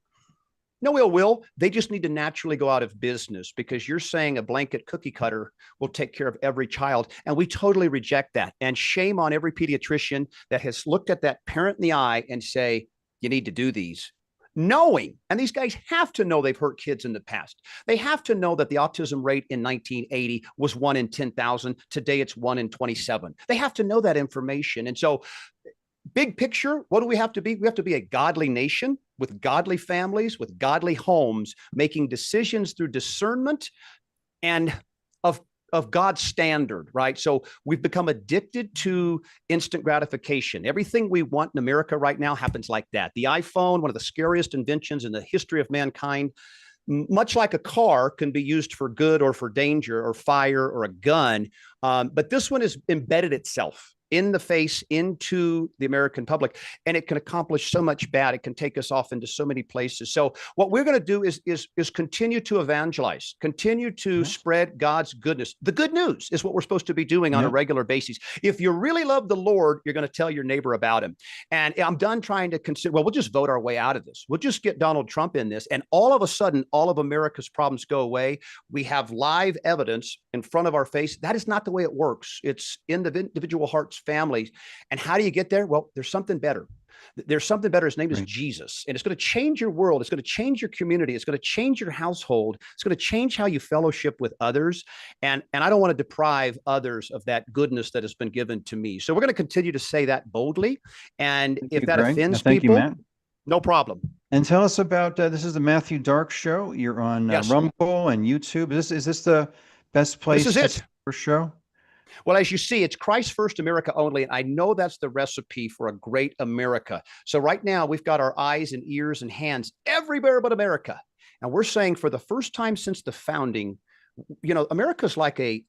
no ill will. They just need to naturally go out of business, because you're saying a blanket cookie cutter will take care of every child. And we totally reject that. And shame on every pediatrician that has looked at that parent in the eye and say, you need to do these. Knowing, and these guys have to know they've hurt kids in the past. They have to know that the autism rate in 1980 was 1 in 10,000. Today it's 1 in 27. They have to know that information. And so big picture, what do we have to be? We have to be a godly nation with godly families, with godly homes, making decisions through discernment and of God's standard, right? So we've become addicted to instant gratification. Everything we want in America right now happens like that. The iPhone, one of the scariest inventions in the history of mankind, much like a car, can be used for good or for danger or fire or a gun. But this one has embedded itself in the face into the American public, and it can accomplish so much bad. It can take us off into so many places. So what we're going to do is continue to evangelize, continue to spread God's goodness. The good news is what we're supposed to be doing on a regular basis. If you really love the Lord, you're going to tell your neighbor about him. And I'm done trying to consider, well, we'll just vote our way out of this. We'll just get Donald Trump in this. And all of a sudden, all of America's problems go away. We have live evidence in front of our face. That is not the way it works. It's in the individual hearts, families. And how do you get there? Well, there's something better. There's something better. His name is Jesus, and it's going to change your world. It's going to change your community. It's going to change your household. It's going to change how you fellowship with others. And I don't want to deprive others of that goodness that has been given to me. So we're going to continue to say that boldly. And if that offends people, no problem. And tell us about, this is the Matthew Dark Show. You're on Rumble and YouTube. Is this the best place for show? Well, as you see, it's Christ First, America Only. And I know that's the recipe for a great America. So right now we've got our eyes and ears and hands everywhere but America. And we're saying for the first time since the founding, America's like a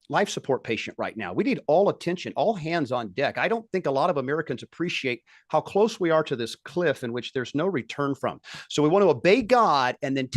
life support patient right now. We need all attention, all hands on deck. I don't think a lot of Americans appreciate how close we are to this cliff in which there's no return from. So we want to obey God and then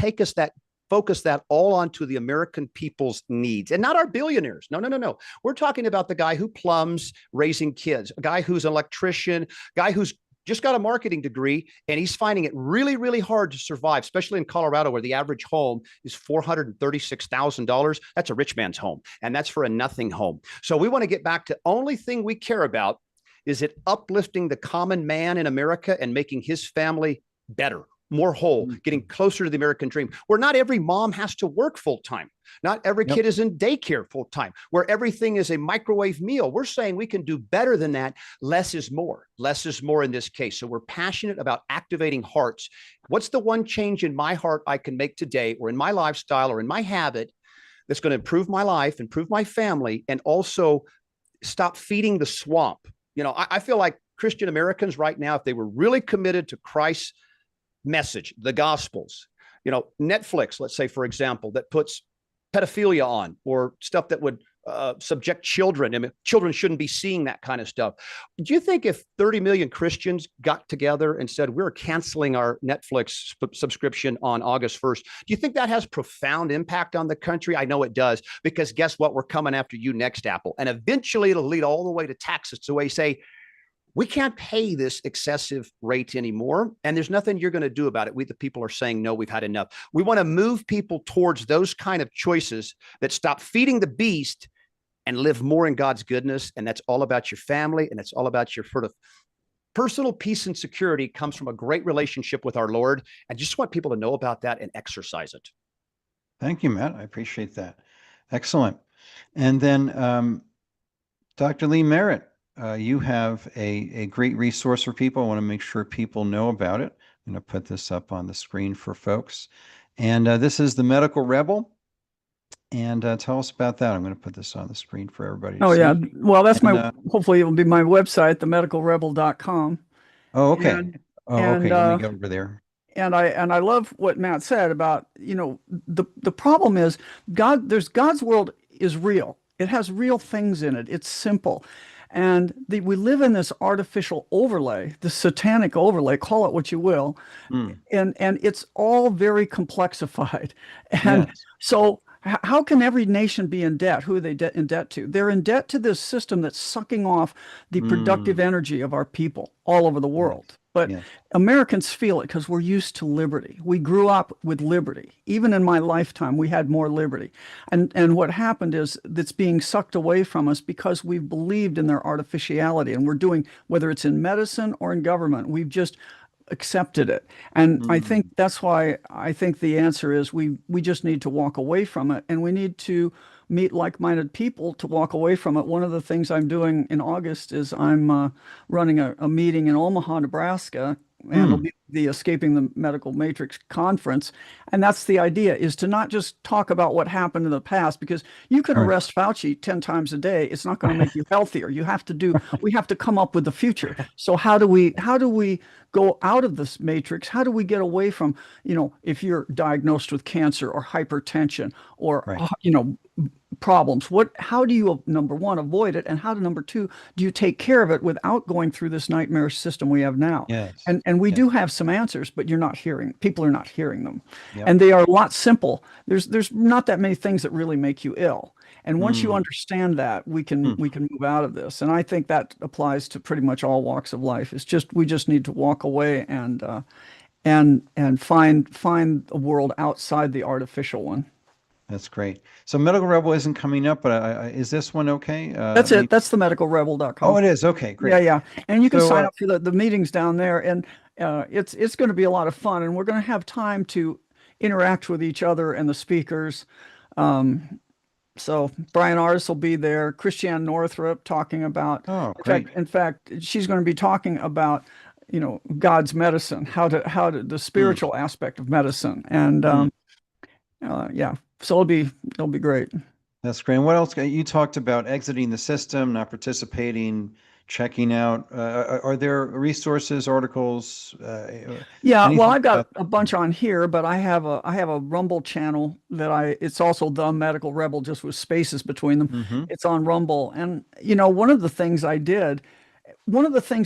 focus that all onto the American people's needs, and not our billionaires. No. We're talking about the guy who plumbs raising kids, a guy who's an electrician, guy who's just got a marketing degree, and he's finding it really, really hard to survive, especially in Colorado, where the average home is $436,000. That's a rich man's home, and that's for a nothing home. So we want to get back to only thing we care about is it uplifting the common man in America and making his family better, more whole, getting closer to the American dream, where not every mom has to work full time. Not every kid is in daycare full time, where everything is a microwave meal. We're saying we can do better than that. Less is more. Less is more in this case. So we're passionate about activating hearts. What's the one change in my heart I can make today, or in my lifestyle, or in my habit, that's going to improve my life, improve my family, and also stop feeding the swamp? I feel like Christian Americans right now, if they were really committed to Christ's message, the Gospels, Netflix, let's say, for example, that puts pedophilia on or stuff that would subject children. I mean, children shouldn't be seeing that kind of stuff. Do you think if 30 million Christians got together and said, we're canceling our Netflix subscription on August 1st, do you think that has profound impact on the country? I know it does, because guess what? We're coming after you next, Apple. And eventually it'll lead all the way to taxes. So we say, we can't pay this excessive rate anymore, and there's nothing you're going to do about it. We, the people, are saying, no, we've had enough. We want to move people towards those kind of choices that stop feeding the beast and live more in God's goodness. And that's all about your family, and it's all about your sort of personal peace and security comes from a great relationship with our Lord. And just want people to know about that and exercise it. Thank you, Matt. I appreciate that. Excellent. And then Dr. Lee Merritt, you have a great resource for people. I want to make sure people know about it. I'm going to put this up on the screen for folks. And this is the Medical Rebel. And tell us about that. I'm going to put this on the screen for everybody to Oh, see. yeah. Well, that's And, my, hopefully it'll be my website, themedicalrebel.com. Oh, okay. And- Okay. Let me go over there. And I love what Matt said about, the problem is there's God's world is real. It has real things in it. It's simple. And we live in this artificial overlay, the satanic overlay, call it what you will. Mm. And it's all very complexified. And Yes. so how can every nation be in debt? Who are they in debt to? They're in debt to this system that's sucking off the productive energy of our people all over the world. But Yes. Americans feel it because we're used to liberty. We grew up with liberty. Even in my lifetime, we had more liberty. And what happened is that's being sucked away from us because we've believed in their artificiality. And we're doing, whether it's in medicine or in government, we've just accepted it. And I think that's why I think the answer is we just need to walk away from it, and we need to meet like-minded people to walk away from it. One of the things I'm doing in August is I'm running a meeting in Omaha, Nebraska, and it'll be the Escaping the Medical Matrix conference. And that's the idea, is to not just talk about what happened in the past, because you can Right. arrest Fauci 10 times a day. It's not going to make you healthier. We have to come up with the future. So how do we go out of this matrix? How do we get away from, if you're diagnosed with cancer or hypertension or, Right. problems, how do you, number one, avoid it? And how to, number two, do you take care of it without going through this nightmarish system we have now? Yes. And we Yes. do have some answers, but people are not hearing them. Yep. And they are a lot simple. There's not that many things that really make you ill. And once you understand that, we can move out of this. And I think that applies to pretty much all walks of life. We just need to walk away and find a world outside the artificial one. That's great. So Medical Rebel isn't coming up, but is this one okay? That's it. That's themedicalrebel.com. Oh, it is. Okay, great. Yeah. And you can So, sign up for the meetings down there, and it's going to be a lot of fun, and we're going to have time to interact with each other and the speakers. So Brian Ars will be there, Christiane Northrup talking about, Oh, great. in fact, she's going to be talking about, God's medicine, how to the spiritual aspect of medicine. And, yeah, so it'll be great. That's great. And what else? You talked about exiting the system, not participating, checking out. Are there resources, articles? Yeah, anything well, I've got about a bunch on here, but I have a Rumble channel it's also The Medical Rebel, just with spaces between them. Mhm. It's on Rumble. And, one of the things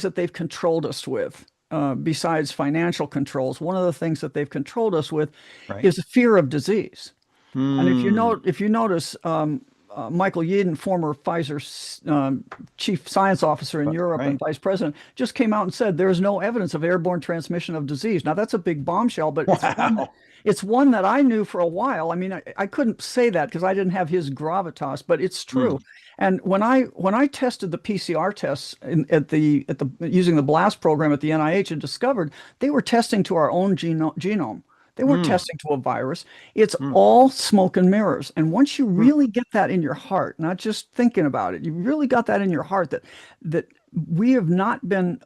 that they've controlled us with, besides financial controls, one of the things that they've controlled us with Right. is fear of disease. And Mm. if you notice, Michael Yeadon, former Pfizer chief science officer in Europe and vice president, just came out and said there is no evidence of airborne transmission of disease. Now that's a big bombshell, but it's one that I knew for a while. I mean, I couldn't say that because I didn't have his gravitas, but it's true. And when I tested the PCR tests using the BLAST program at the NIH and discovered they were testing to our own genome. They weren't testing to a virus. It's all smoke and mirrors. And once you really get that in your heart, not just thinking about it, you really got that in your heart that we have not been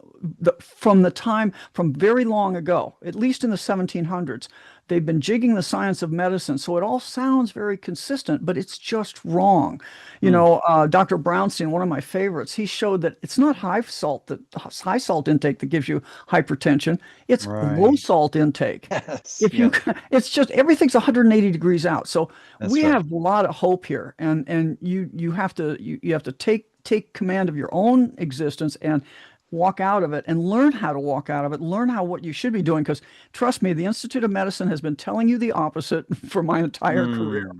from very long ago, at least in the 1700s, they've been jigging the science of medicine. So it all sounds very consistent, but it's just wrong. Dr. Brownstein, one of my favorites, he showed that it's not high salt intake that gives you hypertension. It's low Right. salt intake. Yes. If you, it's just everything's 180 degrees out. So That's we right. have a lot of hope here, and you have to take command of your own existence and walk out of it and learn how to walk out of it, learn what you should be doing. Because trust me, the Institute of Medicine has been telling you the opposite for my entire career.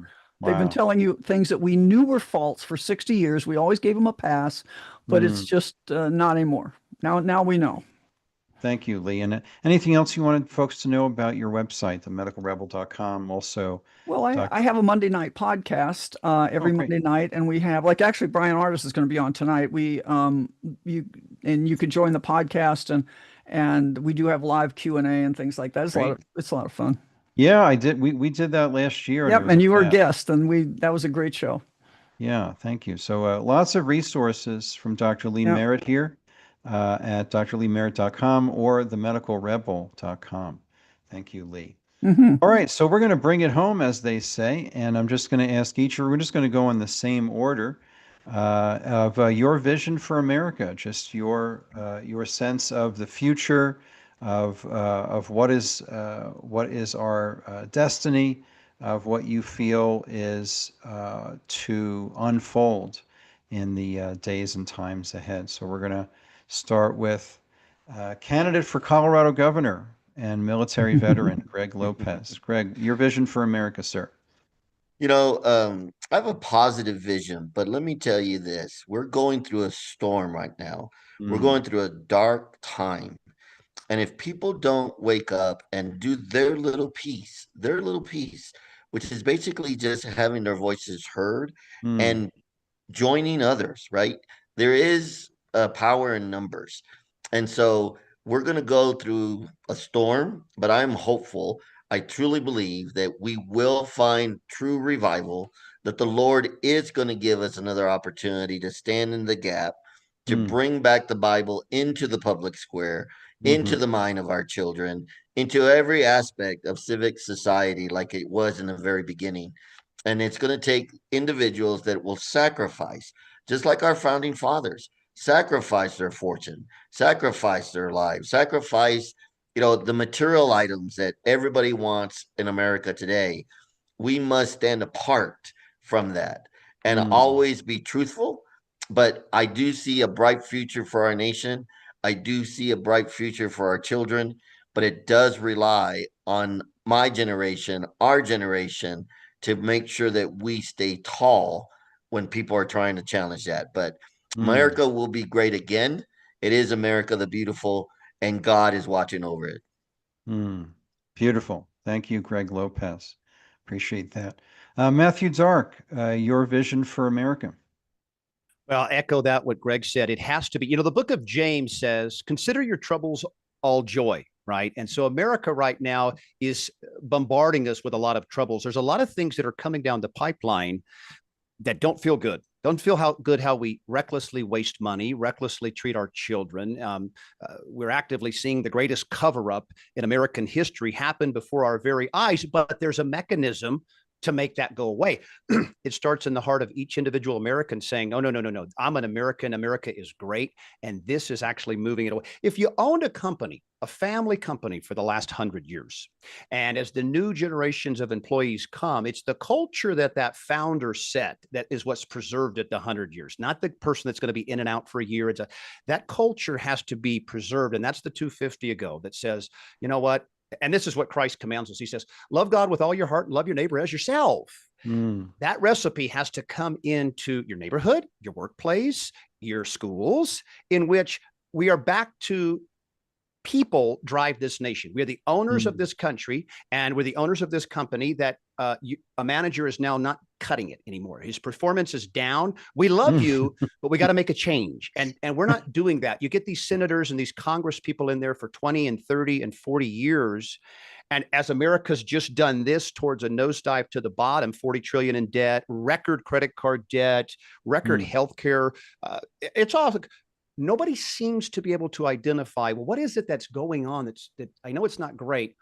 They've been Wow. telling you things that we knew were false for 60 years. We always gave them a pass, but it's just not anymore. Now we know. Thank you, Lee. And anything else you wanted folks to know about your website, themedicalrebel.com? Also, Well, I have a Monday night podcast every great. Monday night, and we have actually Brian Artis is going to be on tonight. You can join the podcast, and we do have live Q&A and things like that. It's a lot of fun. Yeah, I did. We did that last year. Yep, it was and you were a blast. guest, and that was a great show. Yeah, thank you. So lots of resources from Dr. Lee Yeah. Merritt here at drleemerritt.com or themedicalrebel.com. Thank you, Lee. Mm-hmm. All right, so we're going to bring it home, as they say, and I'm just going to ask we're just going to go in the same order of your vision for America, just your sense of the future, of what is our destiny, of what you feel is to unfold in the days and times ahead. So we're going to start with candidate for Colorado governor and military veteran, Greg Lopez. Greg, your vision for America, sir. I have a positive vision, but let me tell you this. We're going through a storm right now. We're going through a dark time. And if people don't wake up and do their little piece, which is basically just having their voices heard and joining others, right? There is a power in numbers. And so we're going to go through a storm, but I'm hopeful. I truly believe that we will find true revival, that the Lord is going to give us another opportunity to stand in the gap, to bring back the Bible into the public square, into the mind of our children, into every aspect of civic society like it was in the very beginning. And it's going to take individuals that will sacrifice, just like our founding fathers, sacrifice their fortune, sacrifice their lives, sacrifice, the material items that everybody wants in America today. We must stand apart from that and always be truthful. But I do see a bright future for our nation. I do see a bright future for our children, but it does rely on my generation, our generation, to make sure that we stay tall when people are trying to challenge that. But America will be great again. It is America the beautiful, and God is watching over it. Beautiful. Thank you, Greg Lopez. Appreciate that. Matthew Dark, your vision for America. Well, echo that what Greg said. It has to be, the book of James says, consider your troubles all joy, right? And so America right now is bombarding us with a lot of troubles. There's a lot of things that are coming down the pipeline that don't feel good. Don't feel how we recklessly waste money, recklessly treat our children. We're actively seeing the greatest cover-up in American history happen before our very eyes, but there's a mechanism to make that go away. It starts in the heart of each individual American saying, no, I'm an American. America is great. And this is actually moving it away. If you owned a company, a family company for the last 100 years, and as the new generations of employees come, it's the culture that founder set that is what's preserved at the 100 years, not the person that's going to be in and out for a year. That culture has to be preserved. And that's the 250 ago that says, you know what? And this is what Christ commands us. He says, love God with all your heart and love your neighbor as yourself. That recipe has to come into your neighborhood, your workplace, your schools, in which we are back to people drive this nation. We are the owners of this country, and we're the owners of this company that a manager is now not cutting it anymore. His performance is down. We love you, but we got to make a change. And we're not doing that. You get these senators and these Congress people in there for 20 and 30 and 40 years. And as America's just done this towards a nosedive to the bottom, 40 trillion in debt, record credit card debt, record healthcare, it's all nobody seems to be able to identify, well, what is it that's going on that I know it's not great.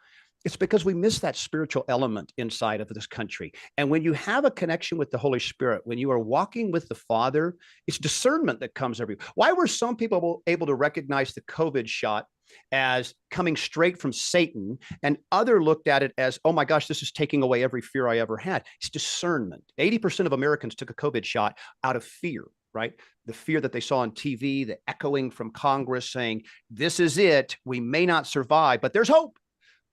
It's because we miss that spiritual element inside of this country. And when you have a connection with the Holy Spirit, when you are walking with the Father, it's discernment that comes every. Why were some people able to recognize the COVID shot as coming straight from Satan, and other looked at it as, oh my gosh, this is taking away every fear I ever had? It's discernment. 80% of Americans took a COVID shot out of fear, right? The fear that they saw on TV, the echoing from Congress saying, this is it, we may not survive, but there's hope.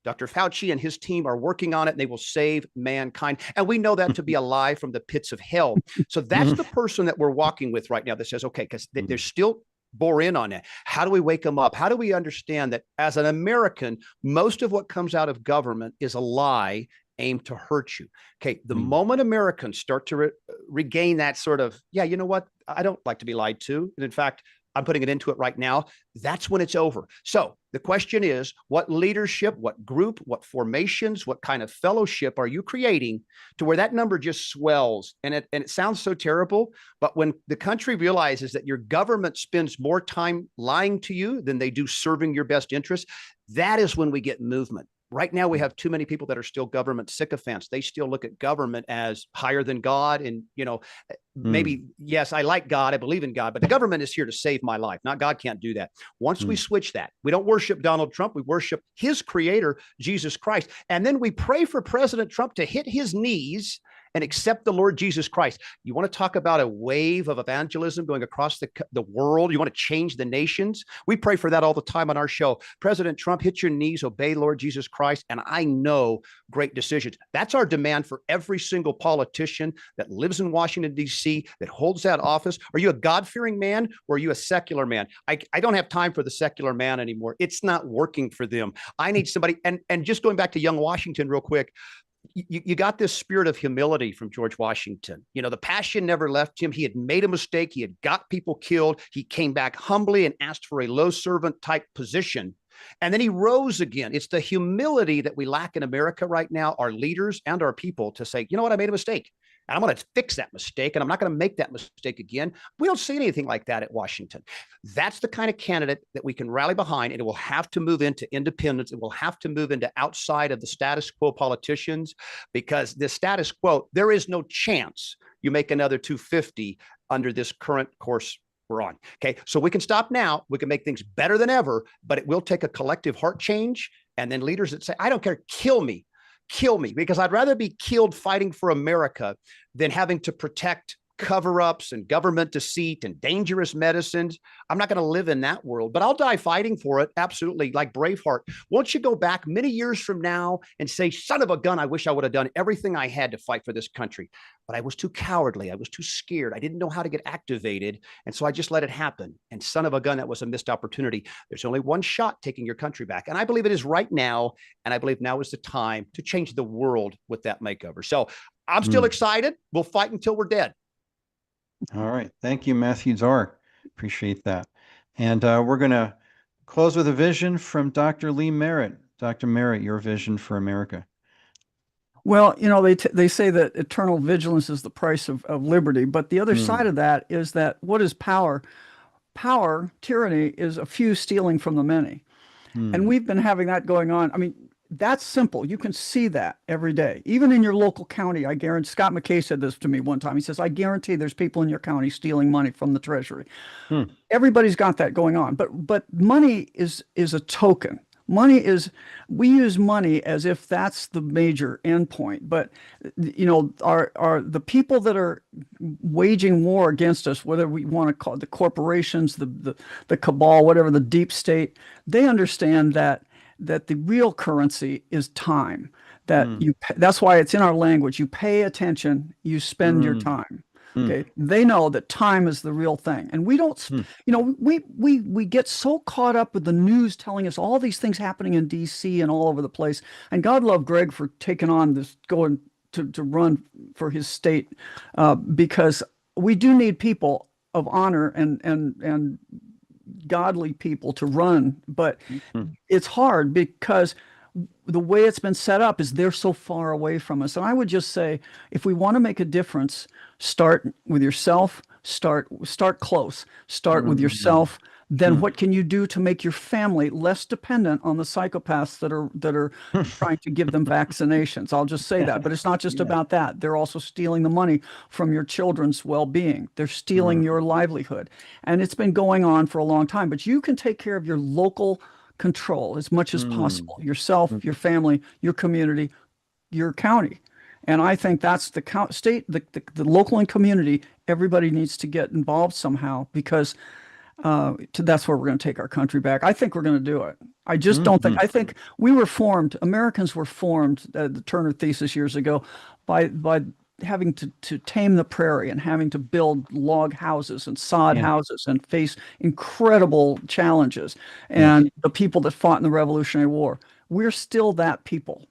Dr. Fauci and his team are working on it, and they will save mankind. And we know that to be a lie from the pits of hell. So that's the person that we're walking with right now that says, okay, because they're still bore in on it. How do we wake them up? How do we understand that as an American, most of what comes out of government is a lie aimed to hurt you? Okay, the moment Americans start to regain that sort of, yeah, you know what? I don't like to be lied to. And in fact, I'm putting it into it right now. That's when it's over. So the question is, what leadership, what group, what formations, what kind of fellowship are you creating to where that number just swells? And it sounds so terrible, but when the country realizes that your government spends more time lying to you than they do serving your best interests, that is when we get movement. Right now, we have too many people that are still government sycophants. They still look at government as higher than God. And, you know, maybe, yes, I like God, I believe in God, but the government is here to save my life. Not God can't do that. Once we switch that, we don't worship Donald Trump. We worship his creator, Jesus Christ. And then we pray for President Trump to hit his knees and accept the Lord Jesus Christ. You want to talk about a wave of evangelism going across the world? You want to change the nations? We pray for that all the time on our show. President Trump, hit your knees, obey Lord Jesus Christ, and I know great decisions. That's our demand for every single politician that lives in Washington, D.C., that holds that office. Are you a God-fearing man or are you a secular man? I don't have time for the secular man anymore. It's not working for them. I need somebody, and just going back to young Washington real quick, you got this spirit of humility from George Washington. You know, the passion never left him. He had made a mistake. He had got people killed. He came back humbly and asked for a low servant type position. And then he rose again. It's the humility that we lack in America right now, our leaders and our people, to say, you know what, I made a mistake. And I'm going to fix that mistake, and I'm not going to make that mistake again. We don't see anything like that at Washington. That's the kind of candidate that we can rally behind, and it will have to move into independence. It will have to move into outside of the status quo politicians, because the status quo, there is no chance you make another 250 under this current course we're on. Okay, so we can stop now. We can make things better than ever, but it will take a collective heart change, and then leaders that say, I don't care, kill me, because I'd rather be killed fighting for America than having to protect cover-ups and government deceit and dangerous medicines. I'm not going to live in that world, but I'll die fighting for it. Absolutely. Like Braveheart. Won't you go back many years from now and say, son of a gun, I wish I would have done everything I had to fight for this country, but I was too cowardly. I was too scared. I didn't know how to get activated. And so I just let it happen. And son of a gun, that was a missed opportunity. There's only one shot taking your country back. And I believe it is right now. And I believe now is the time to change the world with that makeover. So I'm still excited. We'll fight until we're dead. All right. Thank you, Matthew Czar. Appreciate that. And we're going to close with a vision from Dr. Lee Merritt. Dr. Merritt, your vision for America. Well, you know, they say that eternal vigilance is the price of liberty. But the other side of that is that what is power? Power, tyranny, is a few stealing from the many. And we've been having that going on. I mean, that's simple. You can see that every day, even in your local county. I guarantee, Scott McKay said this to me one time. He says, I guarantee there's people in your county stealing money from the treasury. Everybody's got that going on. But money is a token. Money is, we use money as if that's the major endpoint. But, you know, are the people that are waging war against us, whether we want to call it the corporations, the cabal, whatever, the deep state, they understand that the real currency is time. That that's why it's in our language. You pay attention, you spend your time. Okay. They know that time is the real thing. And we don't, you know, we get so caught up with the news telling us all these things happening in DC and all over the place. And God love Greg for taking on this, going to run for his state, because we do need people of honor and godly people to run, but it's hard because the way it's been set up is they're so far away from us. And I would just say, if we want to make a difference, start with yourself, start close, start with yourself. Then what can you do to make your family less dependent on the psychopaths that are trying to give them vaccinations? I'll just say that, but it's not just about that. They're also stealing the money from your children's well-being. They're stealing your livelihood. And it's been going on for a long time, but you can take care of your local control as much as possible. Yourself, your family, your community, your county. And I think that's the state, the local and community, everybody needs to get involved somehow, because that's where we're going to take our country back. I think we're going to do it. I just don't think, I think Americans were formed, the Turner thesis years ago, by having to tame the prairie and having to build log houses and sod houses and face incredible challenges. And the people that fought in the Revolutionary War, we're still that people.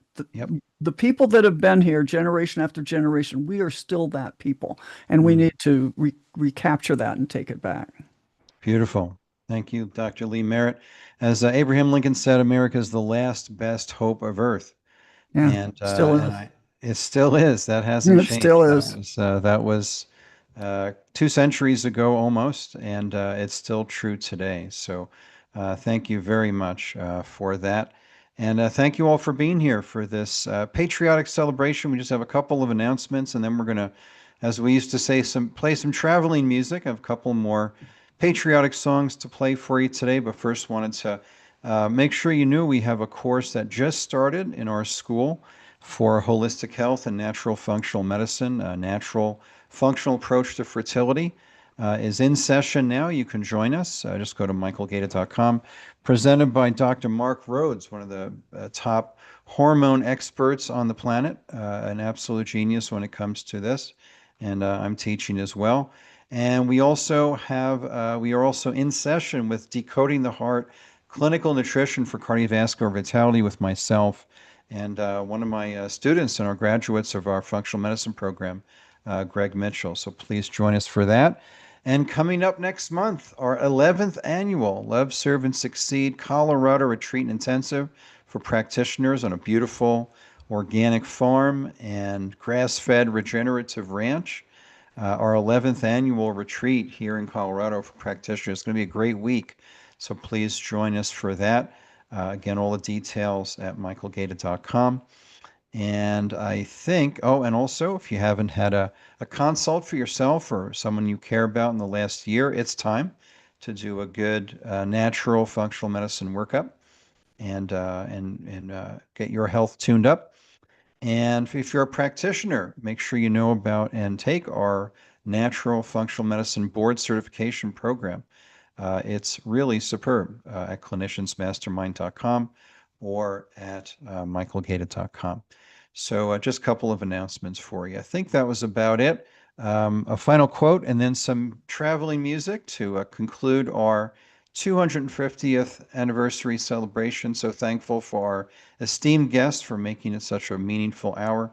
The people that have been here generation after generation, we are still that people. And we need to recapture that and take it back. Beautiful. Thank you, Dr. Lee Merritt. As Abraham Lincoln said, America is the last best hope of Earth. Yeah, And, still is. it still is. That hasn't changed. It still is. That was 2 centuries ago almost, and it's still true today. So thank you very much for that. And thank you all for being here for this patriotic celebration. We just have a couple of announcements, and then we're going to, as we used to say, play some traveling music. I have a couple more patriotic songs to play for you today, but first wanted to make sure you knew we have a course that just started in our school for holistic health and natural functional medicine. A natural functional approach to fertility is in session now. You can join us. Just go to michaelgaita.com. Presented by Dr. Mark Rhodes, one of the top hormone experts on the planet, an absolute genius when it comes to this. And I'm teaching as well. And we also have, we are also in session with Decoding the Heart, Clinical Nutrition for Cardiovascular Vitality with myself and one of my students and our graduates of our functional medicine program, Greg Mitchell. So please join us for that. And coming up next month, our 11th annual Love, Serve, and Succeed Colorado Retreat and Intensive for practitioners on a beautiful organic farm and grass-fed regenerative ranch. Our 11th annual retreat here in Colorado for practitioners. It's going to be a great week, so please join us for that. Again, all the details at michaelgaita.com. And I think, and also if you haven't had a consult for yourself or someone you care about in the last year, it's time to do a good natural functional medicine workup and get your health tuned up. And if you're a practitioner, make sure you know about and take our Natural Functional Medicine Board Certification Program. It's really superb at cliniciansmastermind.com or at michaelgaita.com. So just a couple of announcements for you. I think that was about it. A final quote and then some traveling music to conclude our 250th anniversary celebration. So thankful for our esteemed guests for making it such a meaningful hour.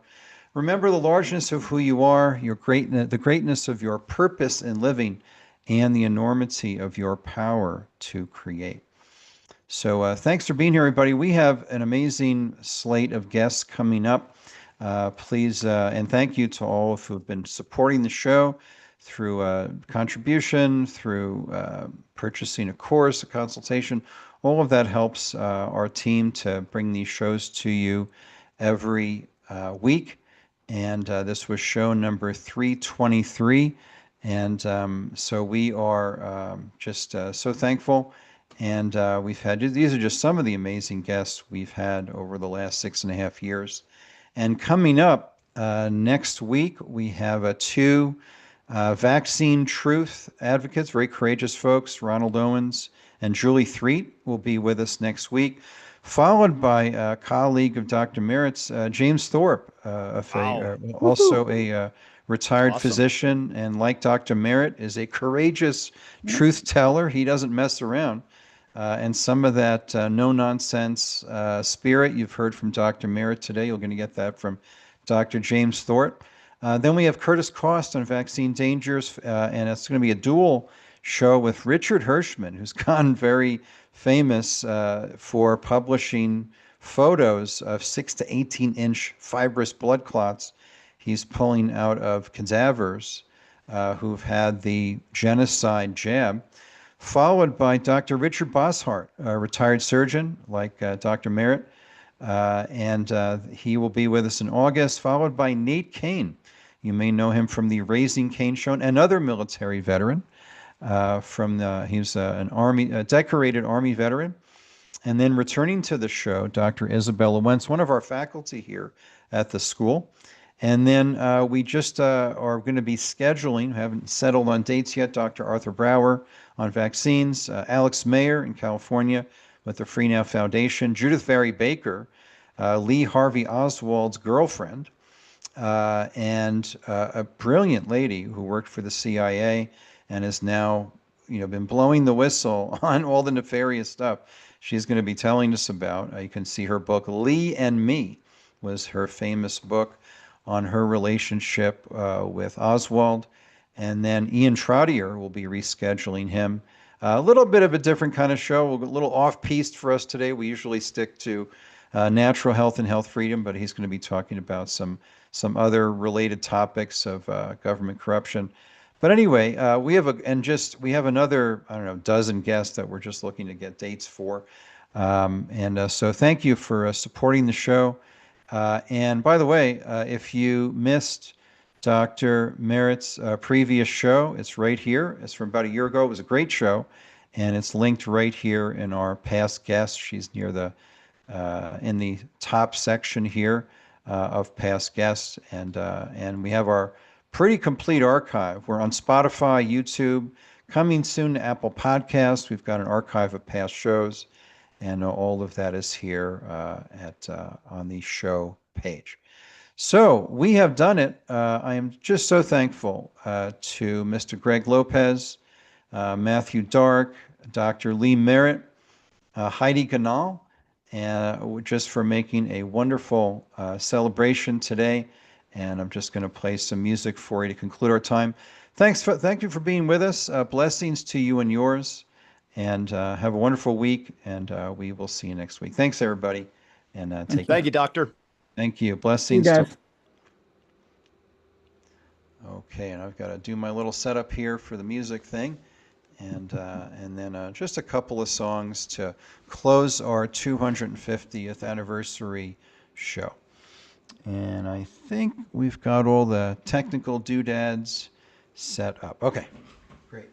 Remember the largeness of who you are, your the greatness of your purpose in living, and the enormity of your power to create. So thanks for being here, everybody. We have an amazing slate of guests coming up. Please, and thank you to all who have been supporting the show through contribution, through purchasing a course, a consultation. All of that helps our team to bring these shows to you every week. And this was show number 323. And so we are just so thankful. And we've had, these are just some of the amazing guests we've had over the last 6.5 years. And coming up next week, we have 2 vaccine truth advocates, very courageous folks. Ronald Owens and Julie Threet will be with us next week, followed by a colleague of Dr. Merritt's, James Thorpe, also a retired physician, and like Dr. Merritt, is a courageous truth teller. He doesn't mess around. And some of that no-nonsense spirit you've heard from Dr. Merritt today, you're going to get that from Dr. James Thorpe. Then we have Curtis Cost on vaccine dangers, and it's going to be a dual show with Richard Hirschman, who's gone very famous for publishing photos of 6 to 18-inch fibrous blood clots he's pulling out of cadavers who've had the genocide jab, followed by Dr. Richard Boshart, a retired surgeon like Dr. Merritt, and he will be with us in August, followed by Nate Kane. You may know him from the Raising Cane show, another military veteran. He's a decorated Army veteran. And then returning to the show, Dr. Isabella Wentz, one of our faculty here at the school. And then we just are going to be scheduling, haven't settled on dates yet, Dr. Arthur Brower on vaccines, Alex Mayer in California with the Free Now Foundation, Judith Vary Baker, Lee Harvey Oswald's girlfriend, and a brilliant lady who worked for the CIA and has now, been blowing the whistle on all the nefarious stuff she's going to be telling us about. You can see her book, Lee and Me, was her famous book on her relationship with Oswald. And then Ian Trottier will be rescheduling him. A little bit of a different kind of show, a little off-piste for us today. We usually stick to natural health and health freedom, but he's going to be talking about some other related topics of government corruption. But anyway, we have another, I don't know, dozen guests that we're just looking to get dates for. So thank you for supporting the show. And by the way, if you missed Dr. Merritt's previous show, it's right here. It's from about a year ago. It was a great show, and it's linked right here in our past guests. She's near in the top section here of past guests, and we have our pretty complete archive. We're on Spotify, YouTube, coming soon to Apple Podcasts. We've got an archive of past shows, and all of that is here on the show page. So we have done it. I am just so thankful to Mr. Greg Lopez, Matthew Dark, Dr. Lee Merritt, Heidi Ganal, just for making a wonderful celebration today. And I'm just going to play some music for you to conclude our time. Thank you for being with us. Blessings to you and yours. And have a wonderful week. And we will see you next week. Thanks, everybody. And take care. Thank you, Doctor. Thank you. Blessings. You guys. Okay, and I've got to do my little setup here for the music thing. And then just a couple of songs to close our 250th anniversary show. And I think we've got all the technical doodads set up. Okay, great.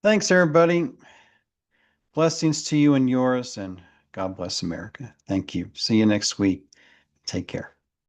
Thanks, everybody. Blessings to you and yours, and God bless America. Thank you. See you next week. Take care.